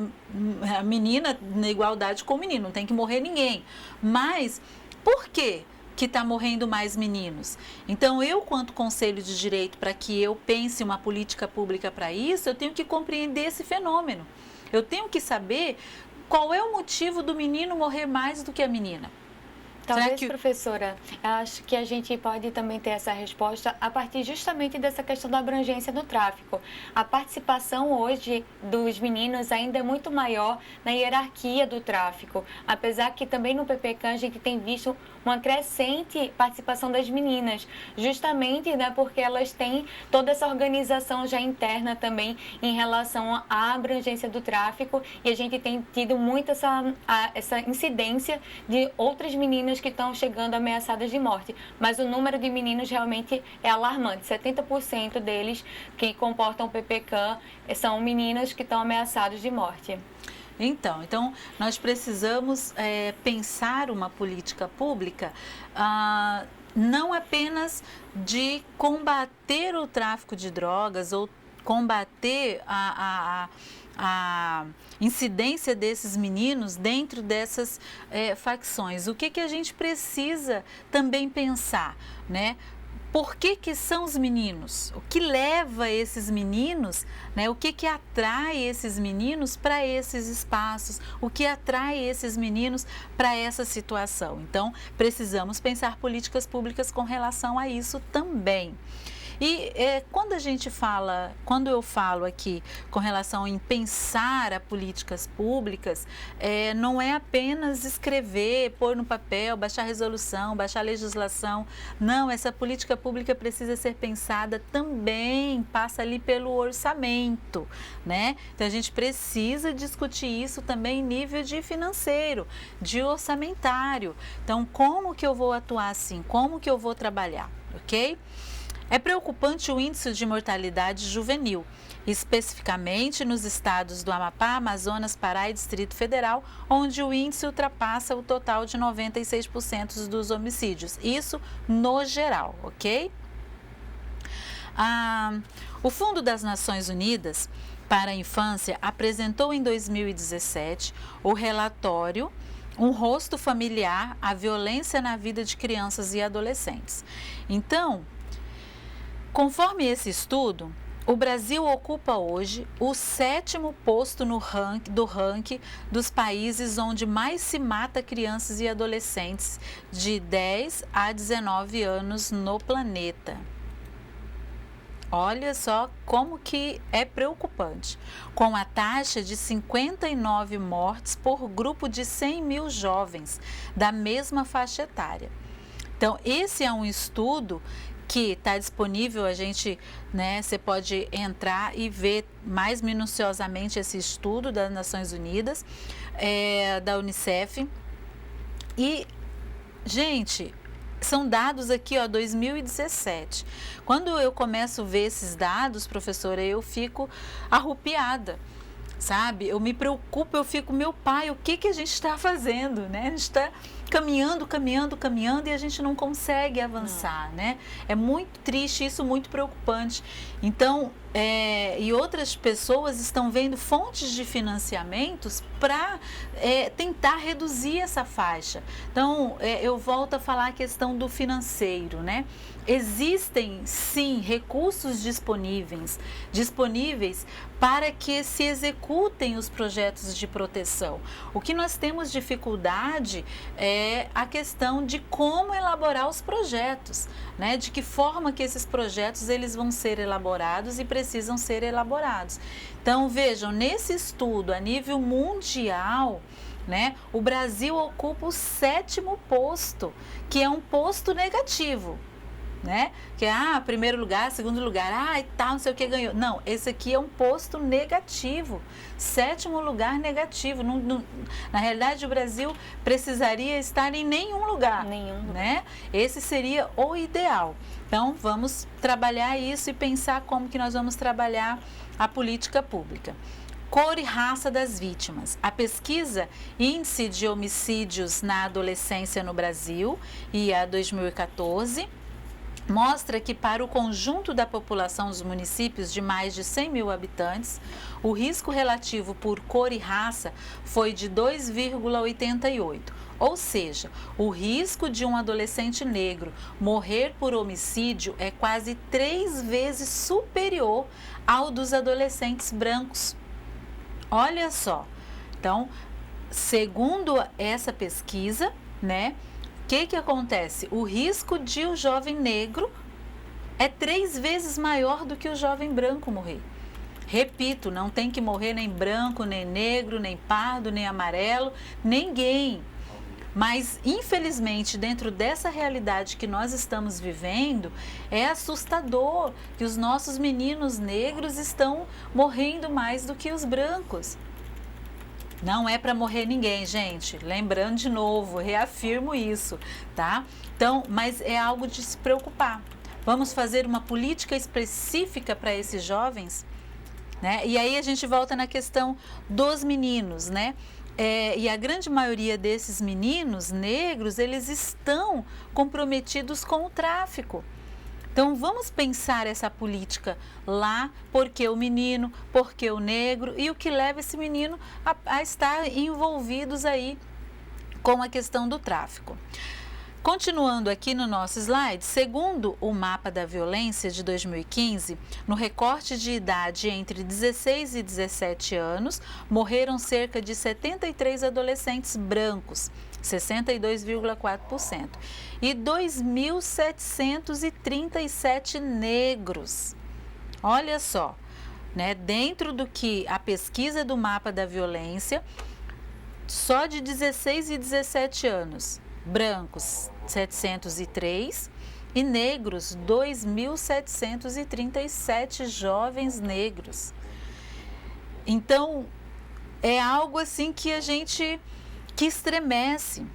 a menina na igualdade com o menino, não tem que morrer ninguém. Mas por quê que está morrendo mais meninos? Então, eu, quanto Conselho de Direito, para que eu pense uma política pública para isso, eu tenho que compreender esse fenômeno. Eu tenho que saber qual é o motivo do menino morrer mais do que a menina. Talvez, professora, acho que a gente pode também ter essa resposta a partir justamente dessa questão da abrangência do tráfico. A participação hoje dos meninos ainda é muito maior na hierarquia do tráfico, apesar que também no PPCAM a gente tem visto uma crescente participação das meninas, justamente, né, porque elas têm toda essa organização já interna também em relação à abrangência do tráfico, e a gente tem tido muito essa incidência de outras meninas que estão chegando ameaçadas de morte, mas o número de meninos realmente é alarmante. 70% deles que comportam o PPCAM são meninos que estão ameaçados de morte. Então nós precisamos pensar uma política pública não apenas de combater o tráfico de drogas ou combater a incidência desses meninos dentro dessas facções. O que a gente precisa também pensar, né? Por que são os meninos? O que leva esses meninos, né? O que atrai esses meninos para esses espaços? O que atrai esses meninos para essa situação? Então, precisamos pensar políticas públicas com relação a isso também. E quando eu falo aqui com relação em pensar a políticas públicas, não é apenas escrever, pôr no papel, baixar resolução, baixar legislação. Não, essa política pública precisa ser pensada também, passa ali pelo orçamento, né? Então a gente precisa discutir isso também em nível de financeiro, de orçamentário. Então, como que eu vou atuar assim? Como que eu vou trabalhar, ok? É preocupante o índice de mortalidade juvenil, especificamente nos estados do Amapá, Amazonas, Pará e Distrito Federal, onde o índice ultrapassa o total de 96% dos homicídios. Isso no geral, ok? O Fundo das Nações Unidas para a Infância apresentou em 2017 o relatório Um Rosto Familiar, a Violência na Vida de Crianças e Adolescentes. Então, conforme esse estudo, o Brasil ocupa hoje o 7º posto no ranking dos países onde mais se mata crianças e adolescentes de 10 a 19 anos no planeta. Olha só como que é preocupante, com a taxa de 59 mortes por grupo de 100 mil jovens da mesma faixa etária. Então, esse é um estudo que está disponível, você pode entrar e ver mais minuciosamente esse estudo das Nações Unidas, da Unicef. E, gente, são dados aqui, 2017. Quando eu começo a ver esses dados, professora, eu fico arrupiada. Sabe? Eu me preocupo, eu fico, meu pai, o que a gente está fazendo, né? A gente está caminhando e a gente não consegue avançar, né? É muito triste, isso muito preocupante. Então, e outras pessoas estão vendo fontes de financiamentos para tentar reduzir essa faixa. Então, eu volto a falar a questão do financeiro, né? Existem, sim, recursos disponíveis para que se executem os projetos de proteção. O que nós temos dificuldade é a questão de como elaborar os projetos, né? De que forma que esses projetos eles vão ser elaborados e precisam ser elaborados. Então, vejam, nesse estudo a nível mundial, né, o Brasil ocupa o 7º posto, que é um posto negativo. Né? Que primeiro lugar, segundo lugar, e tal, não sei o que ganhou. Não, esse aqui é um posto negativo, 7º lugar negativo. Na realidade, o Brasil precisaria estar em nenhum lugar, né? Esse seria o ideal. Então, vamos trabalhar isso e pensar como que nós vamos trabalhar a política pública. Cor e raça das vítimas. A pesquisa Índice de Homicídios na Adolescência no Brasil, IA 2014, mostra que para o conjunto da população dos municípios de mais de 100 mil habitantes, o risco relativo por cor e raça foi de 2,88. Ou seja, o risco de um adolescente negro morrer por homicídio é quase 3 vezes superior ao dos adolescentes brancos. Olha só. Então, segundo essa pesquisa, né? O que acontece? O risco de o jovem negro é 3 vezes maior do que o jovem branco morrer. Repito, não tem que morrer nem branco, nem negro, nem pardo, nem amarelo, ninguém. Mas, infelizmente, dentro dessa realidade que nós estamos vivendo, é assustador que os nossos meninos negros estão morrendo mais do que os brancos. Não é para morrer ninguém, gente. Lembrando de novo, reafirmo isso, tá? Então, mas é algo de se preocupar. Vamos fazer uma política específica para esses jovens, né? E aí a gente volta na questão dos meninos, né? E a grande maioria desses meninos negros, eles estão comprometidos com o tráfico. Então, vamos pensar essa política lá, porque o menino, porque o negro e o que leva esse menino a estar envolvidos aí com a questão do tráfico. Continuando aqui no nosso slide, segundo o mapa da violência de 2015, no recorte de idade entre 16 e 17 anos, morreram cerca de 73 adolescentes brancos, 62,4%, e 2.737 negros. Olha só, né? Dentro do que a pesquisa do mapa da violência, só de 16 e 17 anos, brancos 703 e negros 2.737 jovens negros. Então, é algo assim que estremece.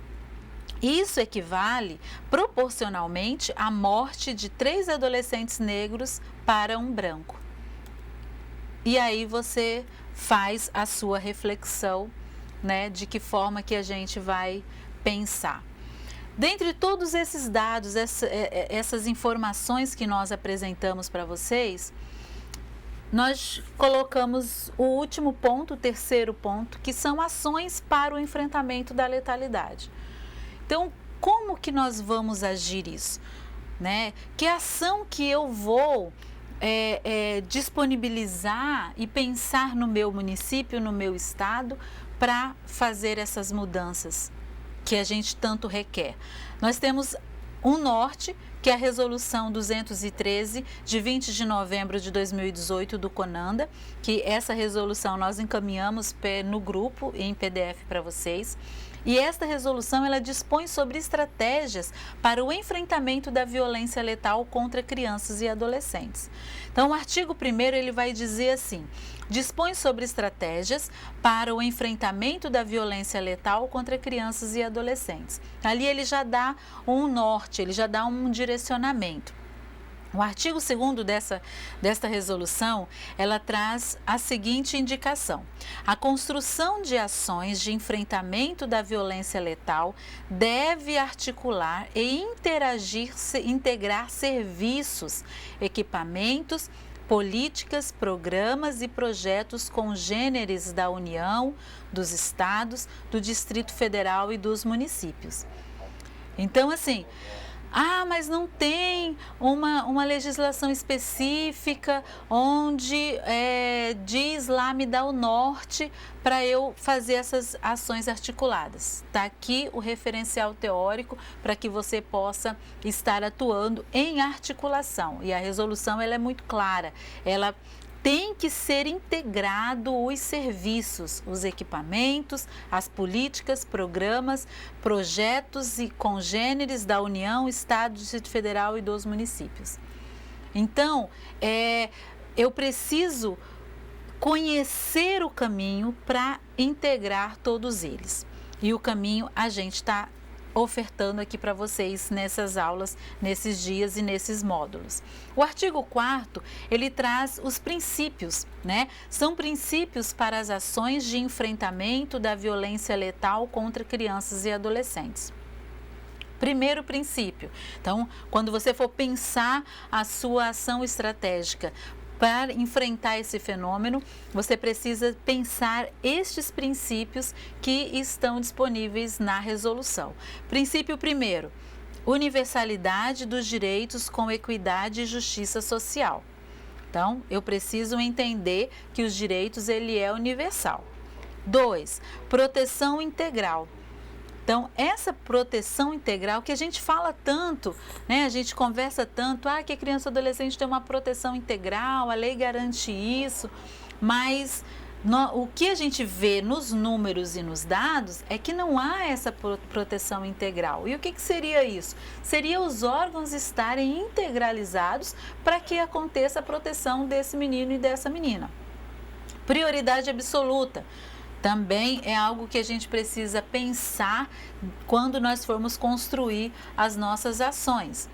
Isso equivale proporcionalmente à morte de 3 adolescentes negros para um branco. E aí você faz a sua reflexão, né, de que forma que a gente vai pensar. Dentre todos esses dados, essas informações que nós apresentamos para vocês, nós colocamos o último ponto, o terceiro ponto, que são ações para o enfrentamento da letalidade. Então, como que nós vamos agir isso? Né? Que ação que eu vou disponibilizar e pensar no meu município, no meu estado, para fazer essas mudanças que a gente tanto requer? Nós temos um norte, que é a Resolução 213, de 20 de novembro de 2018 do CONANDA, que essa resolução nós encaminhamos no grupo em PDF para vocês. E esta resolução, ela dispõe sobre estratégias para o enfrentamento da violência letal contra crianças e adolescentes. Então, o artigo 1º, ele vai dizer assim: dispõe sobre estratégias para o enfrentamento da violência letal contra crianças e adolescentes. Ali ele já dá um norte, ele já dá um direcionamento. O artigo 2º desta resolução, ela traz a seguinte indicação: a construção de ações de enfrentamento da violência letal deve articular e integrar serviços, equipamentos, políticas, programas e projetos congêneres da União, dos estados, do Distrito Federal e dos municípios. Então, assim, mas não tem uma legislação específica onde diz lá, me dá o norte para eu fazer essas ações articuladas. Está aqui o referencial teórico para que você possa estar atuando em articulação. E a resolução, ela é muito clara, ela tem que ser integrado os serviços, os equipamentos, as políticas, programas, projetos e congêneres da União, Estado, Distrito Federal e dos municípios. Então, eu preciso conhecer o caminho para integrar todos eles. E o caminho a gente está ofertando aqui para vocês nessas aulas, nesses dias e nesses módulos. O artigo 4º, ele traz os princípios, né? São princípios para as ações de enfrentamento da violência letal contra crianças e adolescentes. Primeiro princípio, então, quando você for pensar a sua ação estratégica para enfrentar esse fenômeno, você precisa pensar estes princípios que estão disponíveis na resolução. Princípio primeiro, universalidade dos direitos com equidade e justiça social. Então, eu preciso entender que os direitos, ele é universal. 2, proteção integral. Então, essa proteção integral que a gente fala tanto, né? A gente conversa tanto, que a criança e adolescente tem uma proteção integral, a lei garante isso, mas o que a gente vê nos números e nos dados é que não há essa proteção integral. E o que seria isso? Seria os órgãos estarem integralizados para que aconteça a proteção desse menino e dessa menina. Prioridade absoluta. Também é algo que a gente precisa pensar quando nós formos construir as nossas ações.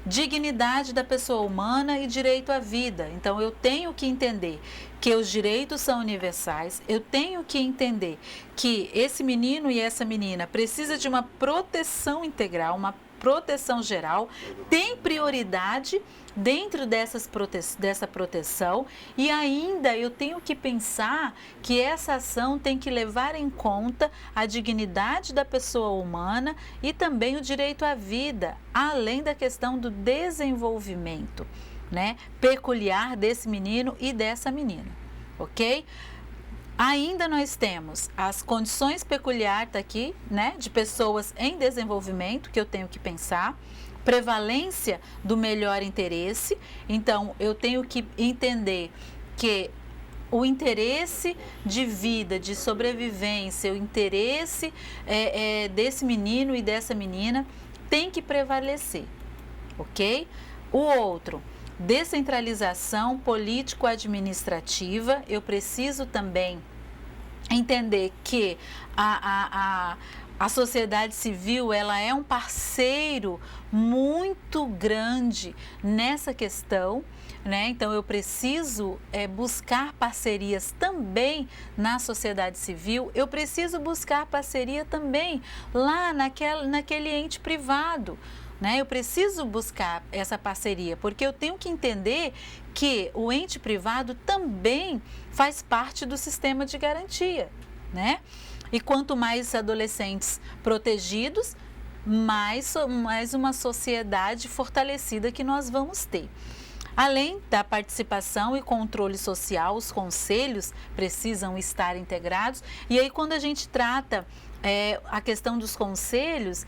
Dignidade da pessoa humana e direito à vida. Então, eu tenho que entender que os direitos são universais, eu tenho que entender que esse menino e essa menina precisa de uma proteção integral, uma proteção geral, tem prioridade dentro dessa proteção e ainda eu tenho que pensar que essa ação tem que levar em conta a dignidade da pessoa humana e também o direito à vida, além da questão do desenvolvimento, né, peculiar desse menino e dessa menina, ok? Ainda nós temos as condições peculiares aqui, né, de pessoas em desenvolvimento, que eu tenho que pensar, prevalência do melhor interesse, então eu tenho que entender que o interesse de vida, de sobrevivência, o interesse desse menino e dessa menina tem que prevalecer, ok? O outro, descentralização político-administrativa, eu preciso também entender que a sociedade civil, ela é um parceiro muito grande nessa questão, né? Então, eu preciso buscar parcerias também na sociedade civil, eu preciso buscar parceria também lá naquele ente privado, né? Eu preciso buscar essa parceria, porque eu tenho que entender que o ente privado também faz parte do sistema de garantia, né? E quanto mais adolescentes protegidos, mais uma sociedade fortalecida que nós vamos ter. Além da participação e controle social, os conselhos precisam estar integrados. E aí, quando a gente trata a questão dos conselhos,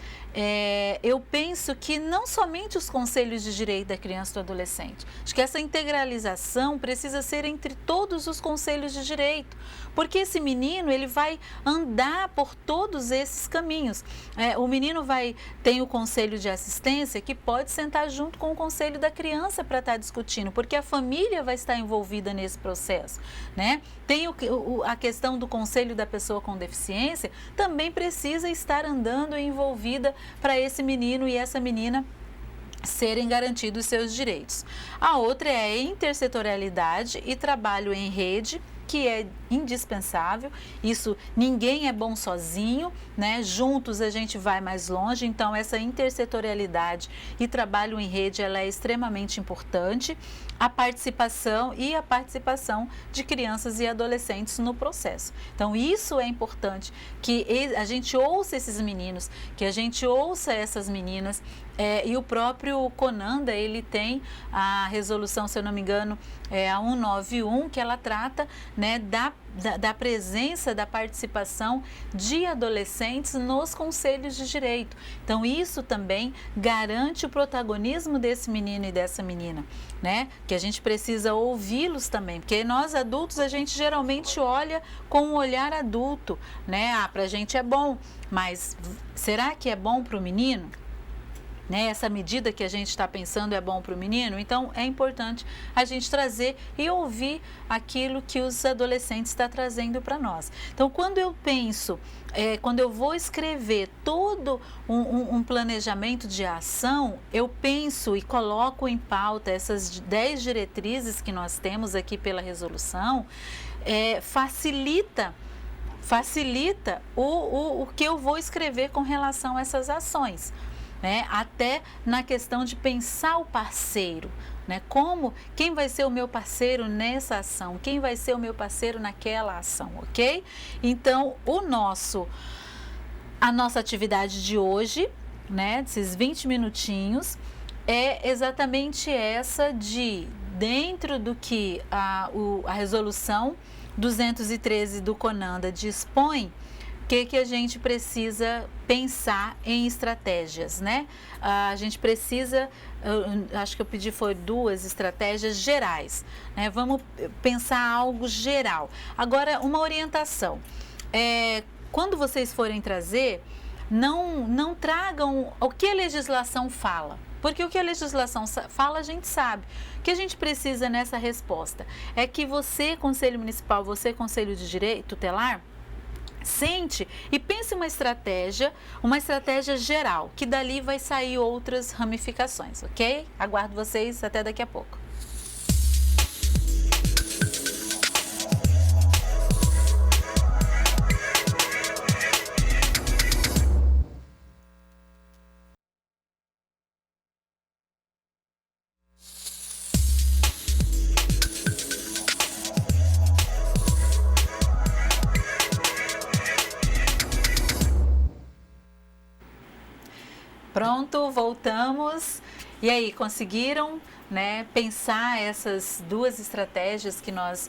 eu penso que não somente os conselhos de direito da criança e do adolescente, acho que essa integralização precisa ser entre todos os conselhos de direito, porque esse menino, ele vai andar por todos esses caminhos. O menino tem o conselho de assistência, que pode sentar junto com o conselho da criança para estar discutindo, porque a família vai estar envolvida nesse processo, né? Tem a questão do conselho da pessoa com deficiência, também precisa estar andando e envolvida para esse menino e essa menina serem garantidos seus direitos. A outra é a intersetorialidade e trabalho em rede, que é indispensável. Isso, ninguém é bom sozinho, né? Juntos a gente vai mais longe, então essa intersetorialidade e trabalho em rede, ela é extremamente importante. A participação de crianças e adolescentes no processo. Então, isso é importante, que a gente ouça esses meninos, que a gente ouça essas meninas, e o próprio CONANDA, ele tem a resolução, se eu não me engano, a 191, que ela trata, né, da presença, da participação de adolescentes nos conselhos de direito. Então, isso também garante o protagonismo desse menino e dessa menina, né? Que a gente precisa ouvi-los também, porque nós adultos, a gente geralmente olha com um olhar adulto, né? Pra gente é bom, mas será que é bom para o menino? né, essa medida que a gente está pensando é bom para o menino, então é importante a gente trazer e ouvir aquilo que os adolescentes estão trazendo para nós. Então, quando eu penso, quando eu vou escrever todo um planejamento de ação, eu penso e coloco em pauta essas 10 diretrizes que nós temos aqui pela resolução, facilita o que eu vou escrever com relação a essas ações. Né? Até na questão de pensar o parceiro, né? Quem vai ser o meu parceiro nessa ação, quem vai ser o meu parceiro naquela ação, ok? Então, a nossa atividade de hoje, né, desses 20 minutinhos, é exatamente essa dentro do que a resolução 213 do CONANDA dispõe, que a gente precisa pensar em estratégias, né? A gente precisa, acho que eu pedi foi 2 estratégias gerais, né? Vamos pensar algo geral. Agora, uma orientação. Quando vocês forem trazer, não tragam o que a legislação fala. Porque o que a legislação fala, a gente sabe. O que a gente precisa nessa resposta é que você, Conselho Municipal, você, Conselho de Direito Tutelar, sente e pense uma estratégia geral, que dali vai sair outras ramificações, ok? Aguardo vocês até daqui a pouco. Pronto, voltamos. E aí, conseguiram, né, pensar essas 2 estratégias que nós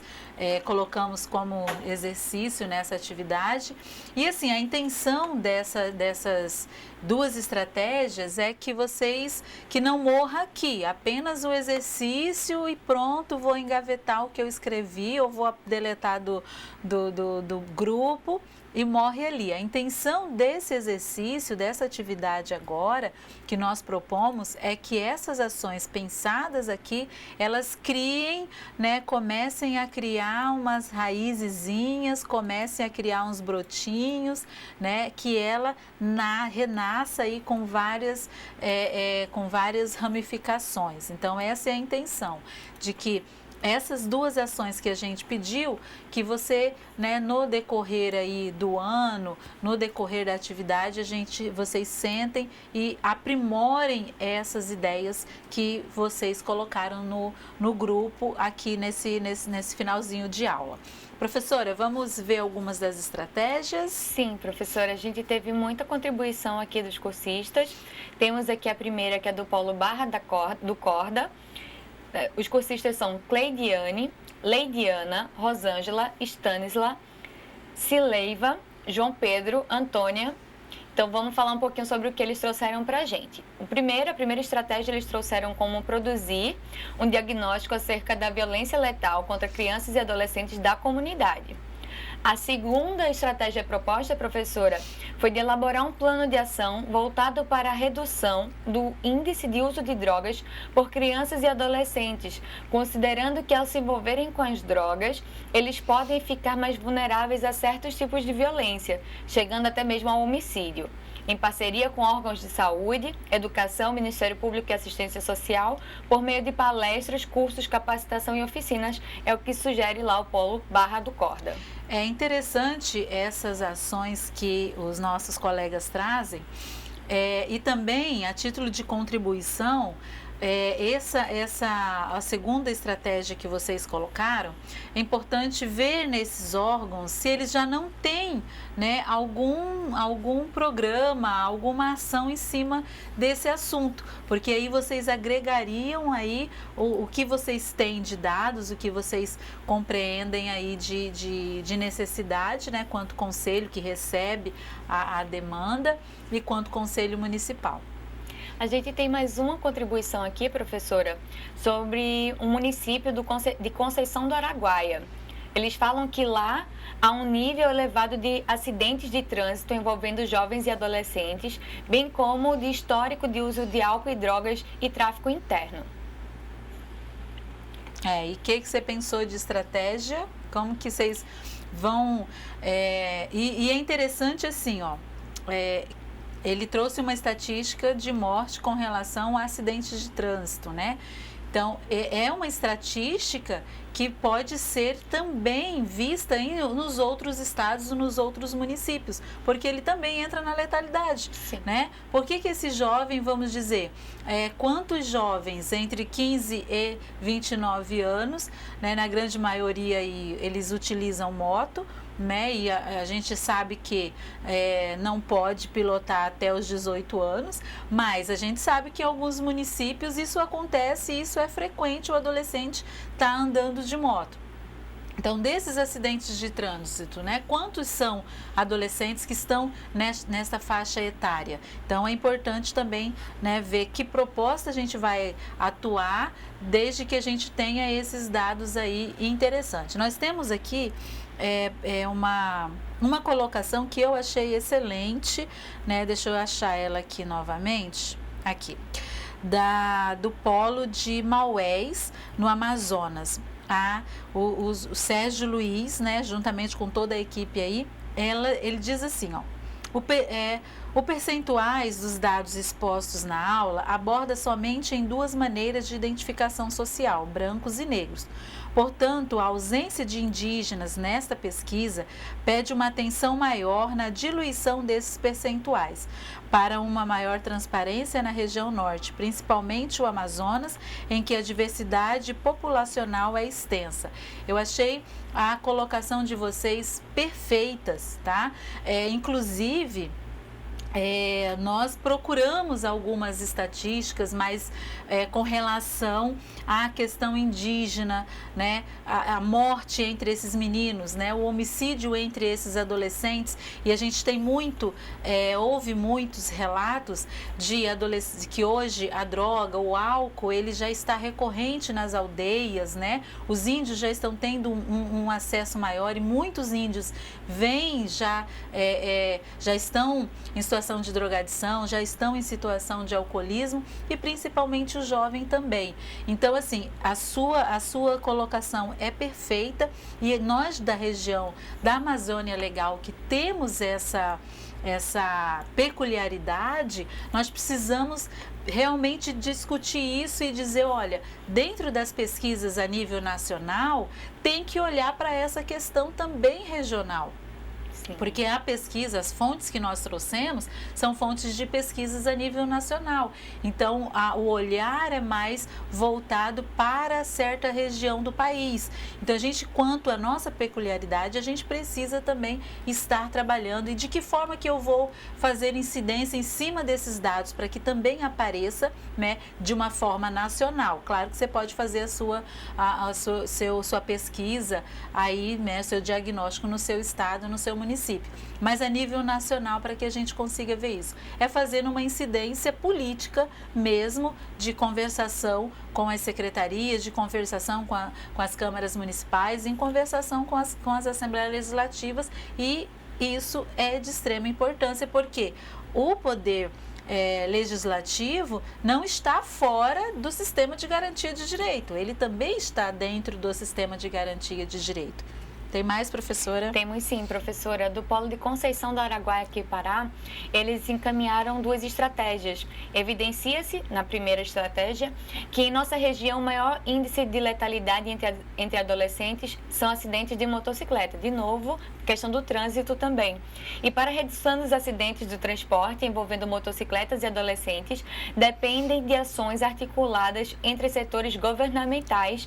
colocamos como exercício nessa atividade? E assim, a intenção dessas 2 estratégias é que não morra aqui, apenas o exercício e pronto, vou engavetar o que eu escrevi ou vou deletar do grupo e morre ali. A intenção desse exercício, dessa atividade agora que nós propomos é que essas ações pensadas aqui, elas criem, né, comecem a criar umas raizezinhas, comecem a criar uns brotinhos, né, que ela renasça aí com várias ramificações. Então, essa é a intenção, de que essas 2 ações que a gente pediu, que você, né, no decorrer aí do ano, no decorrer da atividade, vocês sentem e aprimorem essas ideias que vocês colocaram no grupo aqui nesse finalzinho de aula. Professora, vamos ver algumas das estratégias? Sim, professora, a gente teve muita contribuição aqui dos cursistas. Temos aqui a primeira, que é do Polo Barra do Corda. Os cursistas são Cleidiane, Leidiana, Rosângela, Stanisla, Cileiva, João Pedro, Antônia. Então, vamos falar um pouquinho sobre o que eles trouxeram para a gente. A primeira estratégia, eles trouxeram como produzir um diagnóstico acerca da violência letal contra crianças e adolescentes da comunidade. A segunda estratégia proposta, professora, foi de elaborar um plano de ação voltado para a redução do índice de uso de drogas por crianças e adolescentes, considerando que ao se envolverem com as drogas, eles podem ficar mais vulneráveis a certos tipos de violência, chegando até mesmo ao homicídio. Em parceria com órgãos de saúde, educação, Ministério Público e Assistência Social, por meio de palestras, cursos, capacitação e oficinas, é o que sugere lá o Polo Barra do Corda. É interessante essas ações que os nossos colegas trazem, e também, a título de contribuição, a segunda estratégia que vocês colocaram, é importante ver nesses órgãos se eles já não têm, né, algum programa, alguma ação em cima desse assunto, porque aí vocês agregariam aí o que vocês têm de dados, o que vocês compreendem aí de necessidade, né, quanto conselho que recebe a demanda e quanto conselho municipal. A gente tem mais uma contribuição aqui, professora, sobre um município de Conceição do Araguaia. eles falam que lá há um nível elevado de acidentes de trânsito envolvendo jovens e adolescentes, bem como de histórico de uso de álcool e drogas e tráfico interno. E o que você pensou de estratégia? Como que vocês vão... E é interessante assim, ele trouxe uma estatística de morte com relação a acidentes de trânsito, né? Então, é uma estatística que pode ser também vista nos outros estados, nos outros municípios, porque ele também entra na letalidade, né? Por que esse jovem, vamos dizer, quantos jovens entre 15 e 29 anos, né, na grande maioria aí, eles utilizam moto, né? E a gente sabe que não pode pilotar até os 18 anos, mas a gente sabe que em alguns municípios isso acontece, isso é frequente, o adolescente está andando de moto. Então, desses acidentes de trânsito, né, quantos são adolescentes que estão nessa faixa etária? Então, é importante também, né, ver que proposta a gente vai atuar desde que a gente tenha esses dados aí interessantes. Nós temos aqui uma colocação que eu achei excelente, né? Deixa eu achar ela aqui novamente, aqui, do polo de Maués, no Amazonas. O Sérgio Luiz, né, juntamente com toda a equipe aí, ele diz assim, o percentuais dos dados expostos na aula aborda somente em duas maneiras de identificação social, brancos e negros. Portanto, a ausência de indígenas nesta pesquisa pede uma atenção maior na diluição desses percentuais, para uma maior transparência na região norte, principalmente o Amazonas, em que a diversidade populacional é extensa. Eu achei a colocação de vocês perfeitas, tá? Inclusive... nós procuramos algumas estatísticas, mas com relação à questão indígena, né, a morte entre esses meninos, né, o homicídio entre esses adolescentes, e a gente tem houve muitos relatos de adolescentes que hoje a droga, o álcool, ele já está recorrente nas aldeias, né, os índios já estão tendo um acesso maior e muitos índios vêm já estão em situação de drogadição, já estão em situação de alcoolismo e principalmente o jovem também. Então, assim, a sua colocação é perfeita e nós da região da Amazônia Legal que temos essa peculiaridade, nós precisamos realmente discutir isso e dizer, olha, dentro das pesquisas a nível nacional, tem que olhar para essa questão também regional. Sim. Porque a pesquisa, as fontes que nós trouxemos, são fontes de pesquisas a nível nacional. Então, o olhar é mais voltado para certa região do país. Então, quanto à nossa peculiaridade, a gente precisa também estar trabalhando. E de que forma que eu vou fazer incidência em cima desses dados para que também apareça, né, de uma forma nacional. Claro que você pode fazer a sua pesquisa aí, né, seu diagnóstico no seu estado, no seu município. Mas a nível nacional, para que a gente consiga ver isso, é fazer uma incidência política mesmo, de conversação com as secretarias, de conversação com as câmaras municipais, em conversação com as assembleias legislativas, e isso é de extrema importância, porque o poder legislativo não está fora do sistema de garantia de direito, ele também está dentro do sistema de garantia de direito. Tem mais, professora? Temos sim, professora. Do Polo de Conceição do Araguaia, aqui Pará, eles encaminharam duas estratégias. Evidencia-se, na primeira estratégia, que em nossa região o maior índice de letalidade entre adolescentes são acidentes de motocicleta. De novo, questão do trânsito também. E para a redução dos acidentes do transporte envolvendo motocicletas e adolescentes, dependem de ações articuladas entre setores governamentais,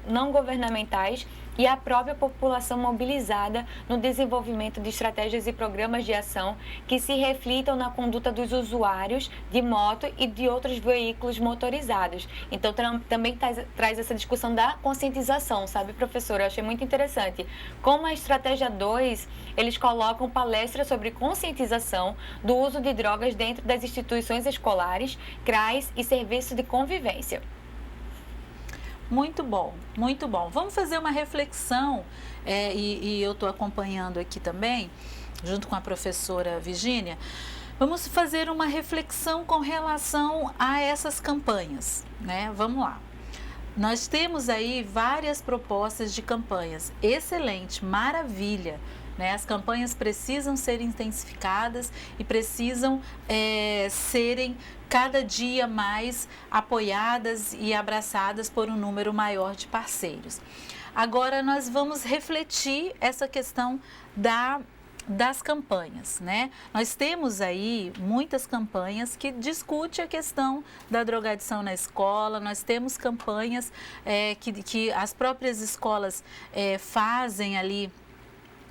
não governamentais, e a própria população mobilizada no desenvolvimento de estratégias e programas de ação que se reflitam na conduta dos usuários de moto e de outros veículos motorizados. Então, também traz essa discussão da conscientização, sabe, professora? Eu achei muito interessante. Como a estratégia 2, eles colocam palestras sobre conscientização do uso de drogas dentro das instituições escolares, CRAs e serviços de convivência. Muito bom, muito bom. Vamos fazer uma reflexão, e eu estou acompanhando aqui também, junto com a professora Virgínia, vamos fazer uma reflexão com relação a essas campanhas, né? Vamos lá. Nós temos aí várias propostas de campanhas. Excelente, maravilha. Né? As campanhas precisam ser intensificadas e precisam serem cada dia mais apoiadas e abraçadas por um número maior de parceiros. Agora nós vamos refletir essa questão das campanhas, né? Nós temos aí muitas campanhas que discutem a questão da drogadição na escola, nós temos campanhas que as próprias escolas fazem ali,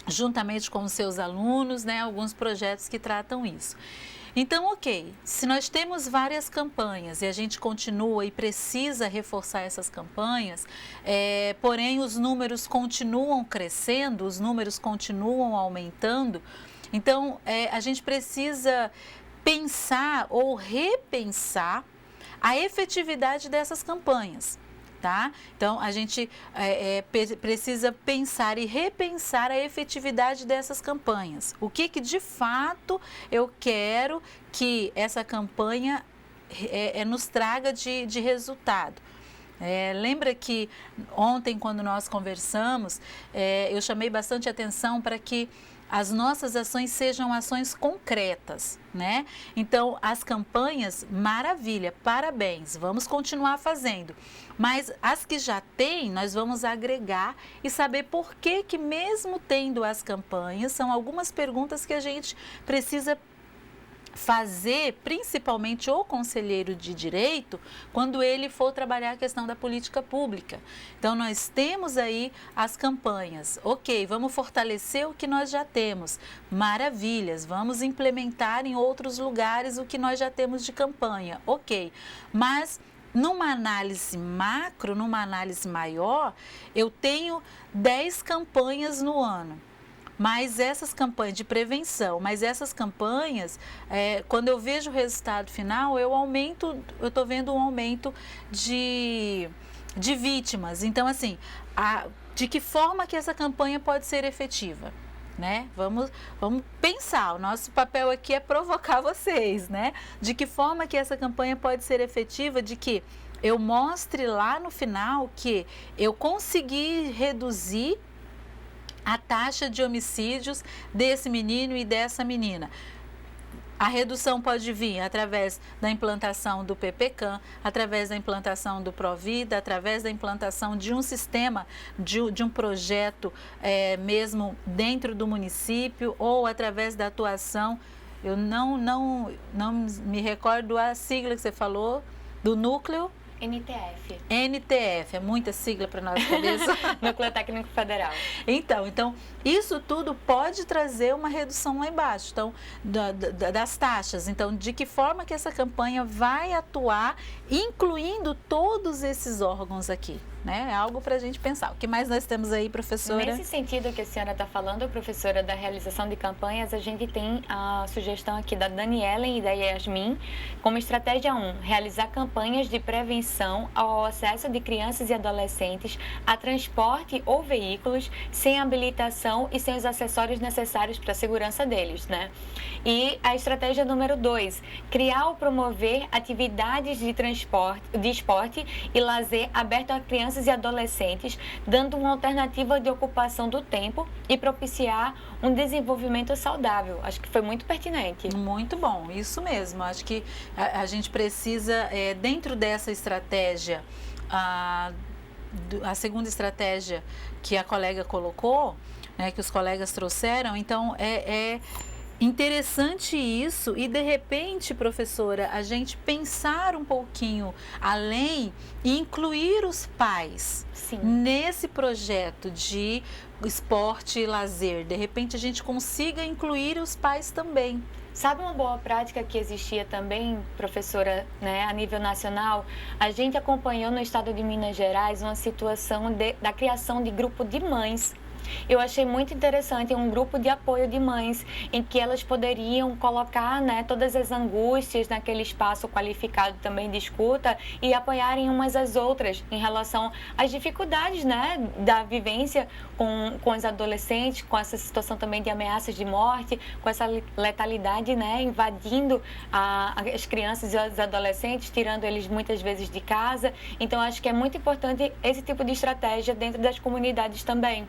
juntamente com os seus alunos, né? Alguns projetos que tratam isso. Então, ok, se nós temos várias campanhas e a gente continua e precisa reforçar essas campanhas, porém os números continuam crescendo, os números continuam aumentando, então a gente precisa pensar ou repensar a efetividade dessas campanhas. Tá? Então, a gente precisa pensar e repensar a efetividade dessas campanhas. O que de fato eu quero que essa campanha nos traga de resultado. Lembra que ontem, quando nós conversamos, eu chamei bastante atenção para que as nossas ações sejam ações concretas, né? Então, as campanhas, maravilha, parabéns, vamos continuar fazendo. Mas as que já tem, nós vamos agregar e saber por que mesmo tendo as campanhas, são algumas perguntas que a gente precisa fazer, principalmente o conselheiro de direito, quando ele for trabalhar a questão da política pública. Então, nós temos aí as campanhas. Ok, vamos fortalecer o que nós já temos. Maravilhas, vamos implementar em outros lugares o que nós já temos de campanha. Ok, mas numa análise macro, numa análise maior, eu tenho 10 campanhas no ano. Mas essas campanhas de prevenção, essas campanhas, quando eu vejo o resultado final, eu estou vendo um aumento de vítimas. Então, assim, de que forma que essa campanha pode ser efetiva? Né? Vamos pensar, o nosso papel aqui é provocar vocês, né? De que forma que essa campanha pode ser efetiva, de que eu mostre lá no final que eu consegui reduzir a taxa de homicídios desse menino e dessa menina. A redução pode vir através da implantação do PPCAM, através da implantação do Provida, através da implantação de um sistema, de um projeto mesmo dentro do município, ou através da atuação, eu não me recordo a sigla que você falou, do núcleo. NTF, é muita sigla para nós cabeça. Núcleo Técnico Federal. Então, isso tudo pode trazer uma redução lá embaixo, então, das taxas. Então, de que forma que essa campanha vai atuar, incluindo todos esses órgãos aqui, né? É algo para a gente pensar. O que mais nós temos aí, professora? Nesse sentido que a senhora está falando, professora, da realização de campanhas, a gente tem a sugestão aqui da Daniela e da Yasmin, como estratégia 1, realizar campanhas de prevenção ao acesso de crianças e adolescentes a transporte ou veículos sem habilitação e sem os acessórios necessários para a segurança deles, né? E a estratégia número 2, criar ou promover atividades de esporte e lazer aberto a crianças e adolescentes, dando uma alternativa de ocupação do tempo e propiciar um desenvolvimento saudável. Acho que foi muito pertinente. Muito bom, isso mesmo. Acho que a gente precisa, dentro dessa estratégia, a segunda estratégia que a colega colocou, né, que os colegas trouxeram, então é interessante isso e, de repente, professora, a gente pensar um pouquinho além e incluir os pais. Sim. Nesse projeto de esporte e lazer. De repente, a gente consiga incluir os pais também. Sabe uma boa prática que existia também, professora, né, a nível nacional? A gente acompanhou no estado de Minas Gerais uma situação da criação de grupo de mães eu achei muito interessante um grupo de apoio de mães, em que elas poderiam colocar, né, todas as angústias naquele espaço qualificado também de escuta e apoiarem umas às outras em relação às dificuldades, né, da vivência com os adolescentes, com essa situação também de ameaças de morte, com essa letalidade, né, invadindo as crianças e os adolescentes, tirando eles muitas vezes de casa. Então, acho que é muito importante esse tipo de estratégia dentro das comunidades também.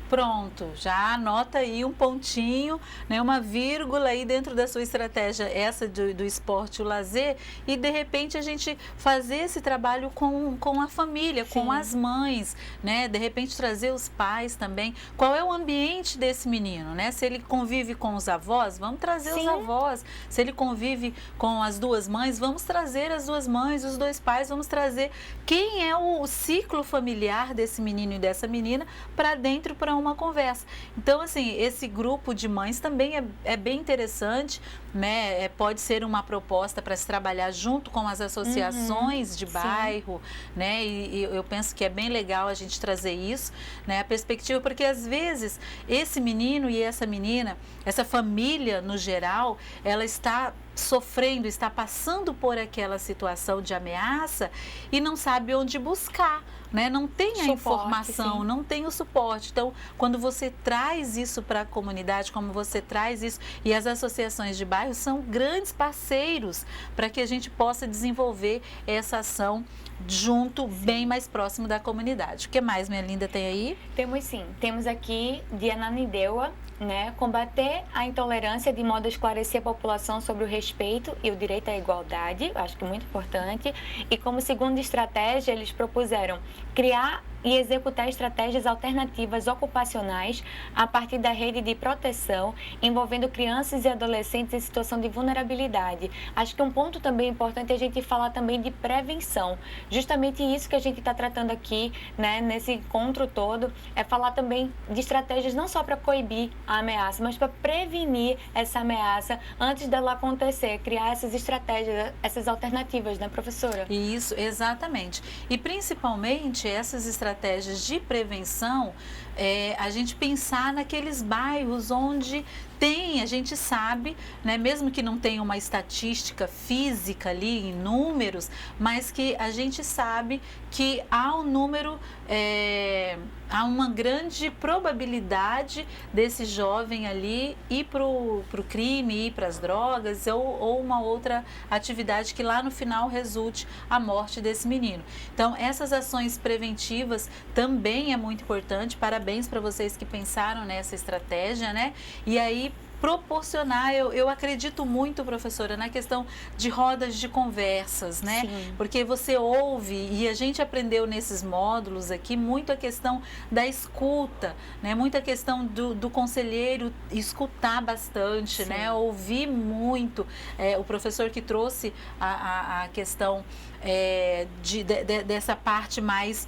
Pronto, já anota aí um pontinho, né, uma vírgula aí dentro da sua estratégia, essa do esporte e o lazer, e de repente a gente fazer esse trabalho com a família, Sim. com as mães, né, de repente trazer os pais também. Qual é o ambiente desse menino, né? Se ele convive com os avós, vamos trazer Sim. os avós. Se ele convive com as duas mães, vamos trazer as duas mães, os dois pais, vamos trazer quem é o ciclo familiar desse menino e dessa menina para dentro, para uma conversa. Então, assim, esse grupo de mães também é bem interessante, né? Pode ser uma proposta para se trabalhar junto com as associações de bairro, né? E eu penso que é bem legal a gente trazer isso, né? A perspectiva, porque às vezes esse menino e essa menina, essa família no geral, ela está sofrendo, está passando por aquela situação de ameaça e não sabe onde buscar, né? Não tem a Suporte, informação, sim. não tem o suporte. Então, quando você traz isso para a comunidade, como você traz isso, e as associações de bairro são grandes parceiros para que a gente possa desenvolver essa ação junto, bem mais próximo da comunidade. O que mais, minha linda, tem aí? Temos sim, temos aqui de Ananindeua, né, combater a intolerância de modo a esclarecer a população sobre o respeito e o direito à igualdade, eu acho que é muito importante. E como segunda estratégia, eles propuseram criar e executar estratégias alternativas ocupacionais a partir da rede de proteção, envolvendo crianças e adolescentes em situação de vulnerabilidade. Acho que um ponto também importante é a gente falar também de prevenção. Justamente isso que a gente está tratando aqui, né, nesse encontro todo, é falar também de estratégias não só para coibir a ameaça, mas para prevenir essa ameaça antes dela acontecer, criar essas estratégias, essas alternativas, né, professora? Isso, exatamente. E principalmente essas estratégias de prevenção, a gente pensar naqueles bairros onde tem, a gente sabe, né, mesmo que não tenha uma estatística física ali em números, mas que a gente sabe que há um número, há uma grande probabilidade desse jovem ali ir para o crime, ir para as drogas ou uma outra atividade que lá no final resulte a morte desse menino. Então, essas ações preventivas também é muito importante. Parabéns para vocês que pensaram nessa estratégia, né? E aí, proporcionar, eu acredito muito, professora, na questão de rodas de conversas, né? Sim. Porque você ouve, e a gente aprendeu nesses módulos aqui muito a questão da escuta, né? Muita questão do conselheiro escutar bastante, Sim. né? Ouvir muito. O professor que trouxe a questão dessa parte mais,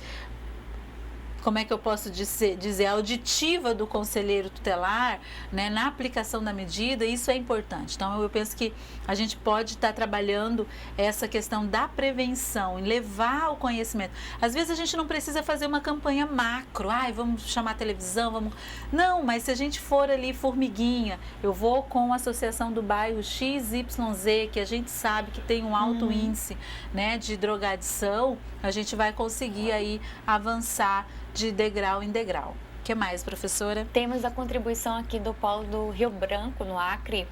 como é que eu posso dizer, auditiva do conselheiro tutelar, né, na aplicação da medida, isso é importante. Então, eu penso que a gente pode estar trabalhando essa questão da prevenção, em levar o conhecimento. Às vezes a gente não precisa fazer uma campanha macro, vamos chamar a televisão, vamos... Não, mas se a gente for ali formiguinha, eu vou com a associação do bairro XYZ, que a gente sabe que tem um alto índice, né, de drogadição, a gente vai conseguir aí avançar de degrau em degrau. O que mais, professora? Temos a contribuição aqui do Polo do Rio Branco, no Acre.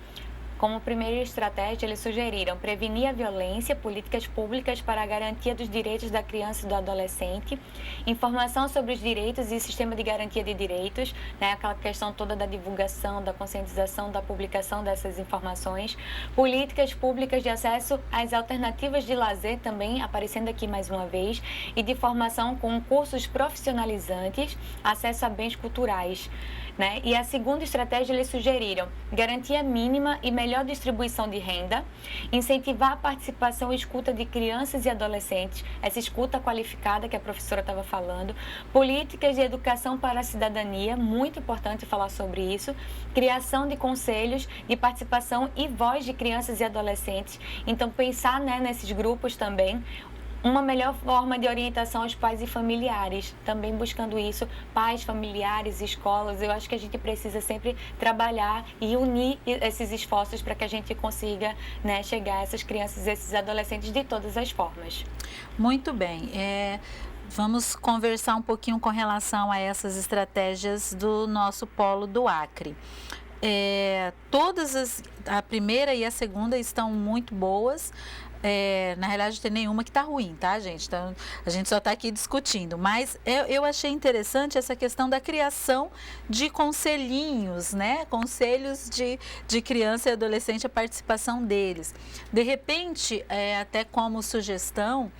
Como primeira estratégia, eles sugeriram prevenir a violência, políticas públicas para a garantia dos direitos da criança e do adolescente, informação sobre os direitos e sistema de garantia de direitos, né, aquela questão toda da divulgação, da conscientização, da publicação dessas informações, políticas públicas de acesso às alternativas de lazer também, aparecendo aqui mais uma vez, e de formação com cursos profissionalizantes, acesso a bens culturais. Né? E a segunda estratégia, eles sugeriram garantia mínima e melhor distribuição de renda, incentivar a participação e escuta de crianças e adolescentes, essa escuta qualificada que a professora estava falando, políticas de educação para a cidadania, muito importante falar sobre isso, criação de conselhos de participação e voz de crianças e adolescentes. Então, pensar, né, nesses grupos também, uma melhor forma de orientação aos pais e familiares, também buscando isso, pais, familiares, escolas. Eu acho que a gente precisa sempre trabalhar e unir esses esforços para que a gente consiga, né, chegar a essas crianças e esses adolescentes de todas as formas. Muito bem. Vamos conversar um pouquinho com relação a essas estratégias do nosso polo do Acre. A primeira e a segunda estão muito boas. Na realidade, não tem nenhuma que está ruim, tá, gente? Então, a gente só está aqui discutindo. Mas eu achei interessante essa questão da criação de conselhinhos, né? Conselhos de criança e adolescente, a participação deles. De repente, até como sugestão,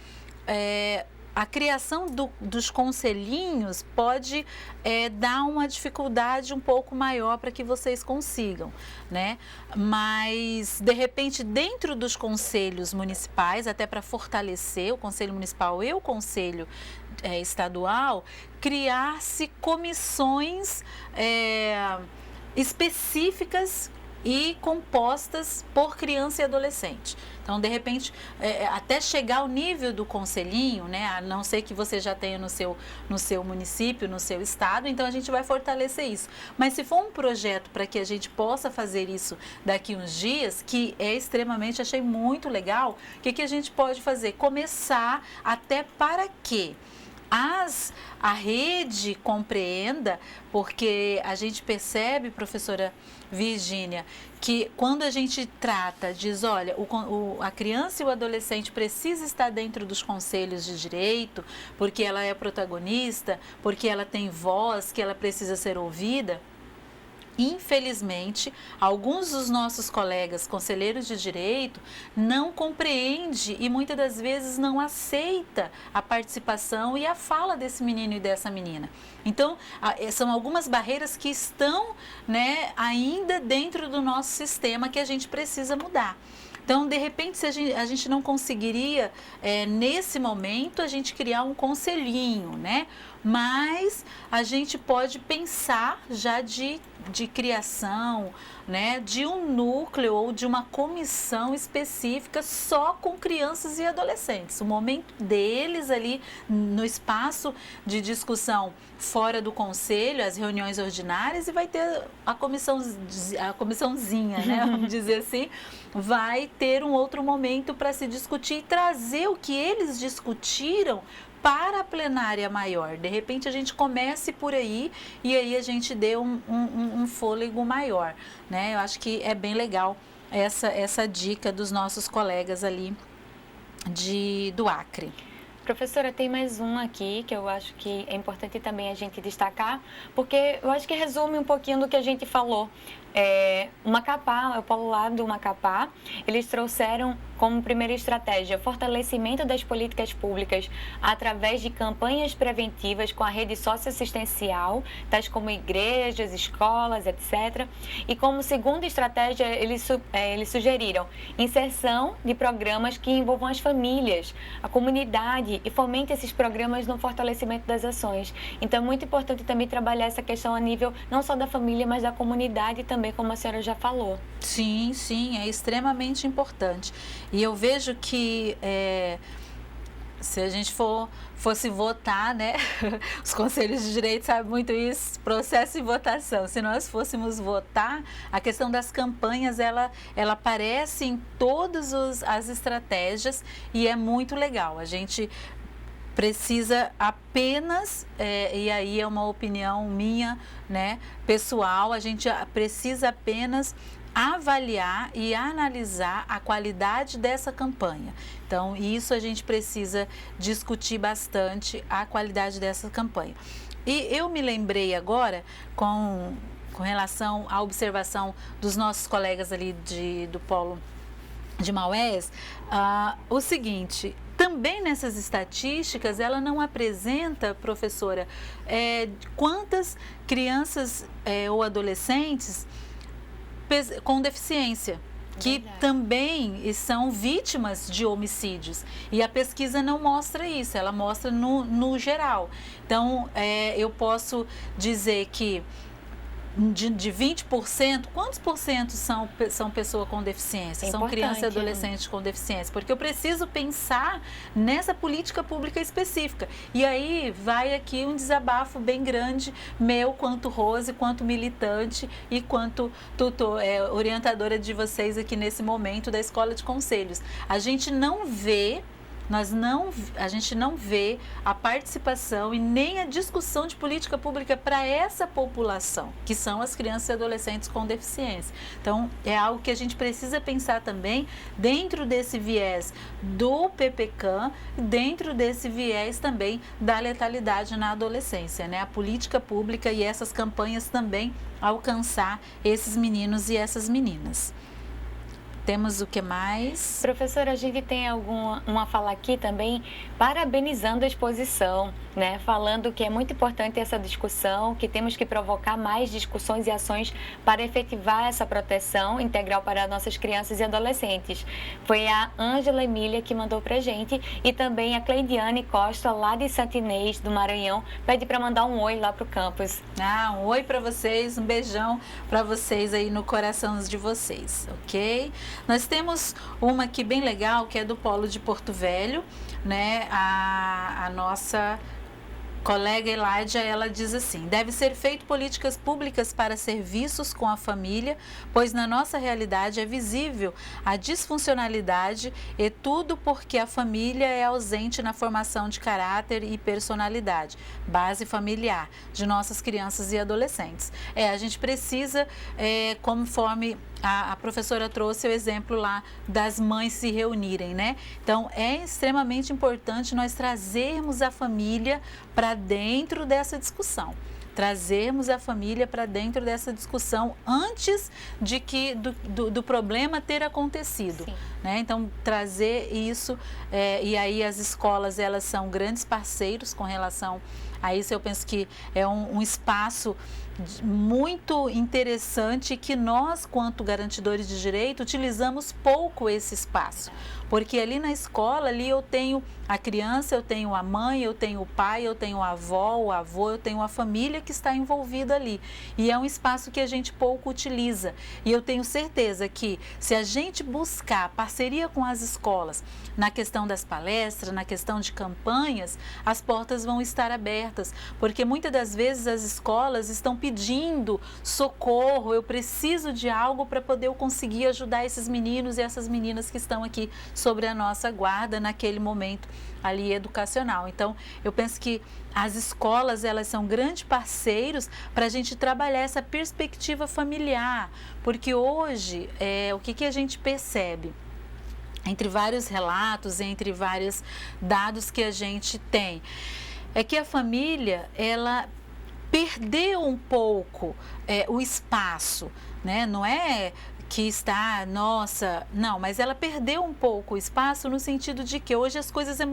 a criação dos conselhinhos pode dar uma dificuldade um pouco maior para que vocês consigam, né? Mas, de repente, dentro dos conselhos municipais, até para fortalecer o Conselho Municipal e o Conselho Estadual, criar-se comissões específicas e compostas por criança e adolescente. Então, de repente, até chegar ao nível do conselhinho, né? A não ser que você já tenha no seu município, no seu estado, então a gente vai fortalecer isso. Mas se for um projeto para que a gente possa fazer isso daqui uns dias, que achei muito legal, o que a gente pode fazer? Começar até para quê? A rede compreenda, porque a gente percebe, professora Virgínia, que quando a gente diz, olha, a criança e o adolescente precisa estar dentro dos conselhos de direito, porque ela é protagonista, porque ela tem voz, que ela precisa ser ouvida. Infelizmente, alguns dos nossos colegas conselheiros de direito não compreendem e muitas das vezes não aceita a participação e a fala desse menino e dessa menina. Então, são algumas barreiras que estão, né, ainda dentro do nosso sistema que a gente precisa mudar. Então, de repente, se a gente não conseguiria, nesse momento, a gente criar um conselhinho, né? Mas a gente pode pensar já de criação, né, de um núcleo ou de uma comissão específica só com crianças e adolescentes. O momento deles ali no espaço de discussão fora do conselho, as reuniões ordinárias, e vai ter a comissãozinha, né, vamos dizer assim, vai ter um outro momento para se discutir e trazer o que eles discutiram para a plenária maior. De repente a gente comece por aí e aí a gente dê um fôlego maior, né? Eu acho que é bem legal essa dica dos nossos colegas ali do Acre. Professora, tem mais um aqui que eu acho que é importante também a gente destacar, porque eu acho que resume um pouquinho do que a gente falou. O Macapá, o Polo lá do Macapá, eles trouxeram como primeira estratégia fortalecimento das políticas públicas através de campanhas preventivas com a rede socioassistencial, tais como igrejas, escolas, etc. E como segunda estratégia, eles sugeriram inserção de programas que envolvam as famílias, a comunidade e fomente esses programas no fortalecimento das ações. Então, é muito importante também trabalhar essa questão a nível não só da família, mas da comunidade também, como a senhora já falou. Sim, é extremamente importante. E eu vejo que se a gente fosse votar, né? Os conselhos de direito sabem muito isso, processo e votação. Se nós fôssemos votar, a questão das campanhas, ela aparece em todas as estratégias e é muito legal. A gente precisa apenas, e aí é uma opinião minha, né, pessoal, a gente precisa apenas avaliar e analisar a qualidade dessa campanha. Então, isso a gente precisa discutir bastante, a qualidade dessa campanha. E eu me lembrei agora, com relação à observação dos nossos colegas ali do Polo de Maués, o seguinte: também nessas estatísticas, ela não apresenta, professora, quantas crianças ou adolescentes com deficiência, que também são vítimas de homicídios. E a pesquisa não mostra isso, ela mostra no geral. Então, eu posso dizer que de 20%, quantos por cento são pessoas com deficiência? São crianças e adolescentes com deficiência? Porque eu preciso pensar nessa política pública específica. E aí vai aqui um desabafo bem grande meu, quanto Rose, quanto militante e quanto tutor, orientadora de vocês aqui nesse momento da Escola de Conselhos. A gente não vê a participação e nem a discussão de política pública para essa população, que são as crianças e adolescentes com deficiência. Então, é algo que a gente precisa pensar também dentro desse viés do PPCAM, dentro desse viés também da letalidade na adolescência, né? A política pública e essas campanhas também alcançar esses meninos e essas meninas. Temos o que mais? Professora, a gente tem uma fala aqui também parabenizando a exposição, né? Falando que é muito importante essa discussão, que temos que provocar mais discussões e ações para efetivar essa proteção integral para nossas crianças e adolescentes. Foi a Ângela Emília que mandou pra gente e também a Cleidiane Costa, lá de Santa Inês, do Maranhão, pede para mandar um oi lá pro campus. Um oi para vocês, um beijão para vocês aí no coração de vocês, ok? Nós temos uma aqui bem legal, que é do Polo de Porto Velho, né? A nossa colega Eládia, ela diz assim: deve ser feito políticas públicas para serviços com a família, pois na nossa realidade é visível a disfuncionalidade e tudo porque a família é ausente na formação de caráter e personalidade, base familiar de nossas crianças e adolescentes. A gente precisa, conforme a professora trouxe o exemplo lá das mães se reunirem, né? Então, é extremamente importante nós trazermos a família para dentro dessa discussão. Trazermos a família para dentro dessa discussão antes do problema ter acontecido, né? Então, trazer isso, e aí as escolas, elas são grandes parceiros com relação a isso. Eu penso que é um espaço muito interessante que nós, quanto garantidores de direito, utilizamos pouco esse espaço. Porque ali na escola, ali eu tenho a criança, eu tenho a mãe, eu tenho o pai, eu tenho a avó, o avô, eu tenho a família que está envolvida ali. E é um espaço que a gente pouco utiliza. E eu tenho certeza que se a gente buscar parceria com as escolas na questão das palestras, na questão de campanhas, as portas vão estar abertas. Porque muitas das vezes as escolas estão pedindo socorro, eu preciso de algo para poder eu conseguir ajudar esses meninos e essas meninas que estão aqui sobre a nossa guarda naquele momento ali educacional. Então, eu penso que as escolas, elas são grandes parceiros para a gente trabalhar essa perspectiva familiar, porque hoje, o que a gente percebe? Entre vários relatos, entre vários dados que a gente tem, é que a família, ela perdeu um pouco o espaço, né? Não é que está, nossa, não, mas ela perdeu um pouco o espaço no sentido de que hoje as coisas são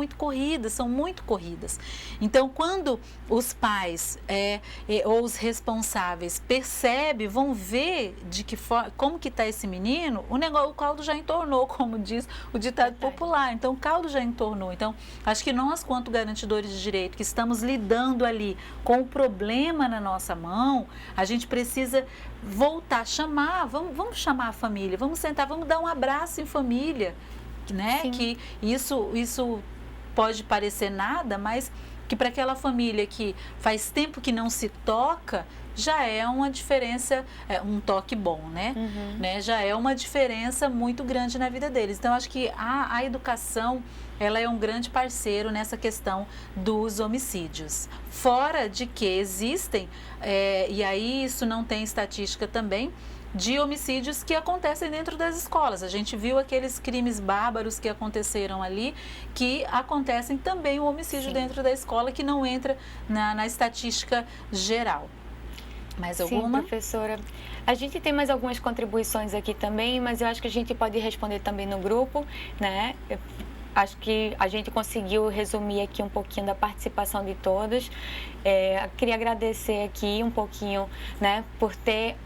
muito corridas. Então, quando os pais ou os responsáveis percebem, vão ver como que está esse menino, o caldo já entornou, como diz o ditado popular. Então, o caldo já entornou. Então, acho que nós, quanto garantidores de direito, que estamos lidando ali com o problema na nossa mão, a gente precisa voltar, vamos chamar a família, vamos sentar, vamos dar um abraço em família, né? Sim. Que isso pode parecer nada, mas que para aquela família que faz tempo que não se toca, já é uma diferença, um toque bom, né? Uhum. Né? Já é uma diferença muito grande na vida deles. Então, acho que a educação, ela é um grande parceiro nessa questão dos homicídios. Fora de que existem, e aí isso não tem estatística também, de homicídios que acontecem dentro das escolas. A gente viu aqueles crimes bárbaros que aconteceram ali, que acontecem também o homicídio dentro da escola, que não entra na estatística geral. Mais alguma? Sim, professora. A gente tem mais algumas contribuições aqui também, mas eu acho que a gente pode responder também no grupo, né? Acho que a gente conseguiu resumir aqui um pouquinho da participação de todos. Queria agradecer aqui um pouquinho, né, por ter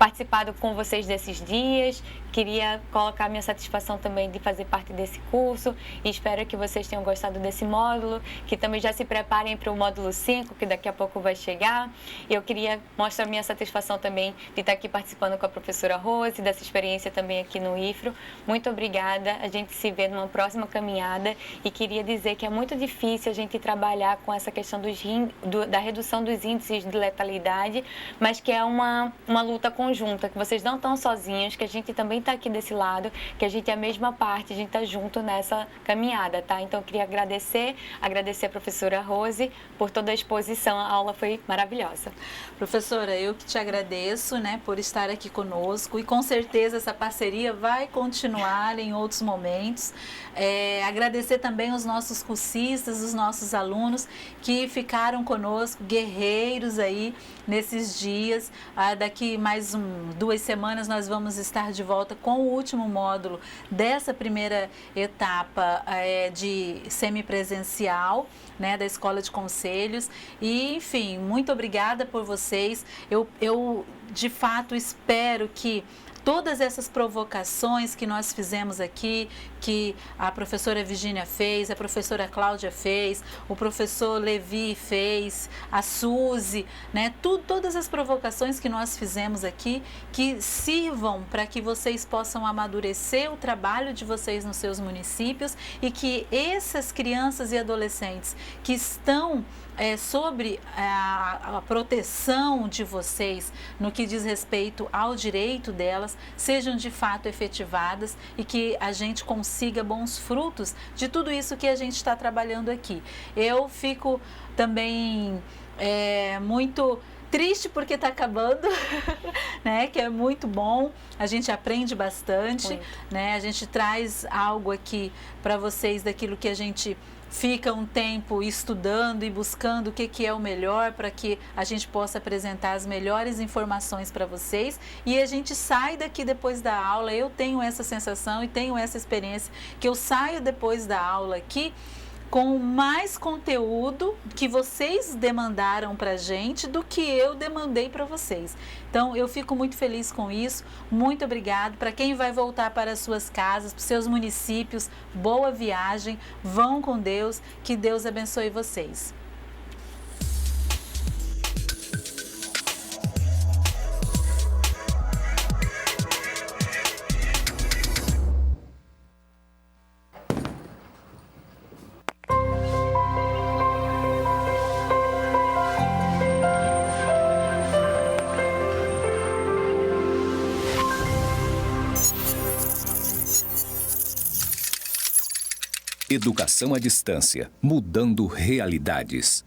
participado com vocês desses dias. Queria colocar minha satisfação também de fazer parte desse curso e espero que vocês tenham gostado desse módulo, que também já se preparem para o módulo 5, que daqui a pouco vai chegar. Eu queria mostrar minha satisfação também de estar aqui participando com a professora Rose, dessa experiência também aqui no IFRO. Muito obrigada, a gente se vê numa próxima caminhada e queria dizer que é muito difícil a gente trabalhar com essa questão da redução dos índices de letalidade, mas que é uma luta conjunta, que vocês não estão sozinhos, que a gente também está aqui desse lado, que a gente é a mesma parte, a gente está junto nessa caminhada, tá? Então, eu queria agradecer a professora Rose por toda a exposição, a aula foi maravilhosa. Professora, eu que te agradeço, né, por estar aqui conosco e com certeza essa parceria vai continuar em outros momentos. Agradecer também os nossos cursistas, os nossos alunos que ficaram conosco, guerreiros aí nesses dias. Daqui mais 2 semanas nós vamos estar de volta com o último módulo dessa primeira etapa de semipresencial, né, da Escola de Conselhos. E, enfim, muito obrigada por vocês. Eu de fato espero que todas essas provocações que nós fizemos aqui, que a professora Virgínia fez, a professora Cláudia fez, o professor Levi fez, a Suzy, né? Todas as provocações que nós fizemos aqui, que sirvam para que vocês possam amadurecer o trabalho de vocês nos seus municípios e que essas crianças e adolescentes que estão sobre a proteção de vocês no que diz respeito ao direito delas, sejam de fato efetivadas e que a gente consiga bons frutos de tudo isso que a gente está trabalhando aqui. Eu fico também muito triste porque está acabando, né? Que é muito bom, a gente aprende bastante, né? A gente traz algo aqui para vocês daquilo que a gente fica um tempo estudando e buscando o que é o melhor para que a gente possa apresentar as melhores informações para vocês e a gente sai daqui depois da aula. Eu tenho essa sensação e tenho essa experiência que eu saio depois da aula aqui com mais conteúdo que vocês demandaram para a gente do que eu demandei para vocês. Então, eu fico muito feliz com isso. Muito obrigado. Para quem vai voltar para as suas casas, para os seus municípios, boa viagem. Vão com Deus. Que Deus abençoe vocês. Educação à distância, mudando realidades.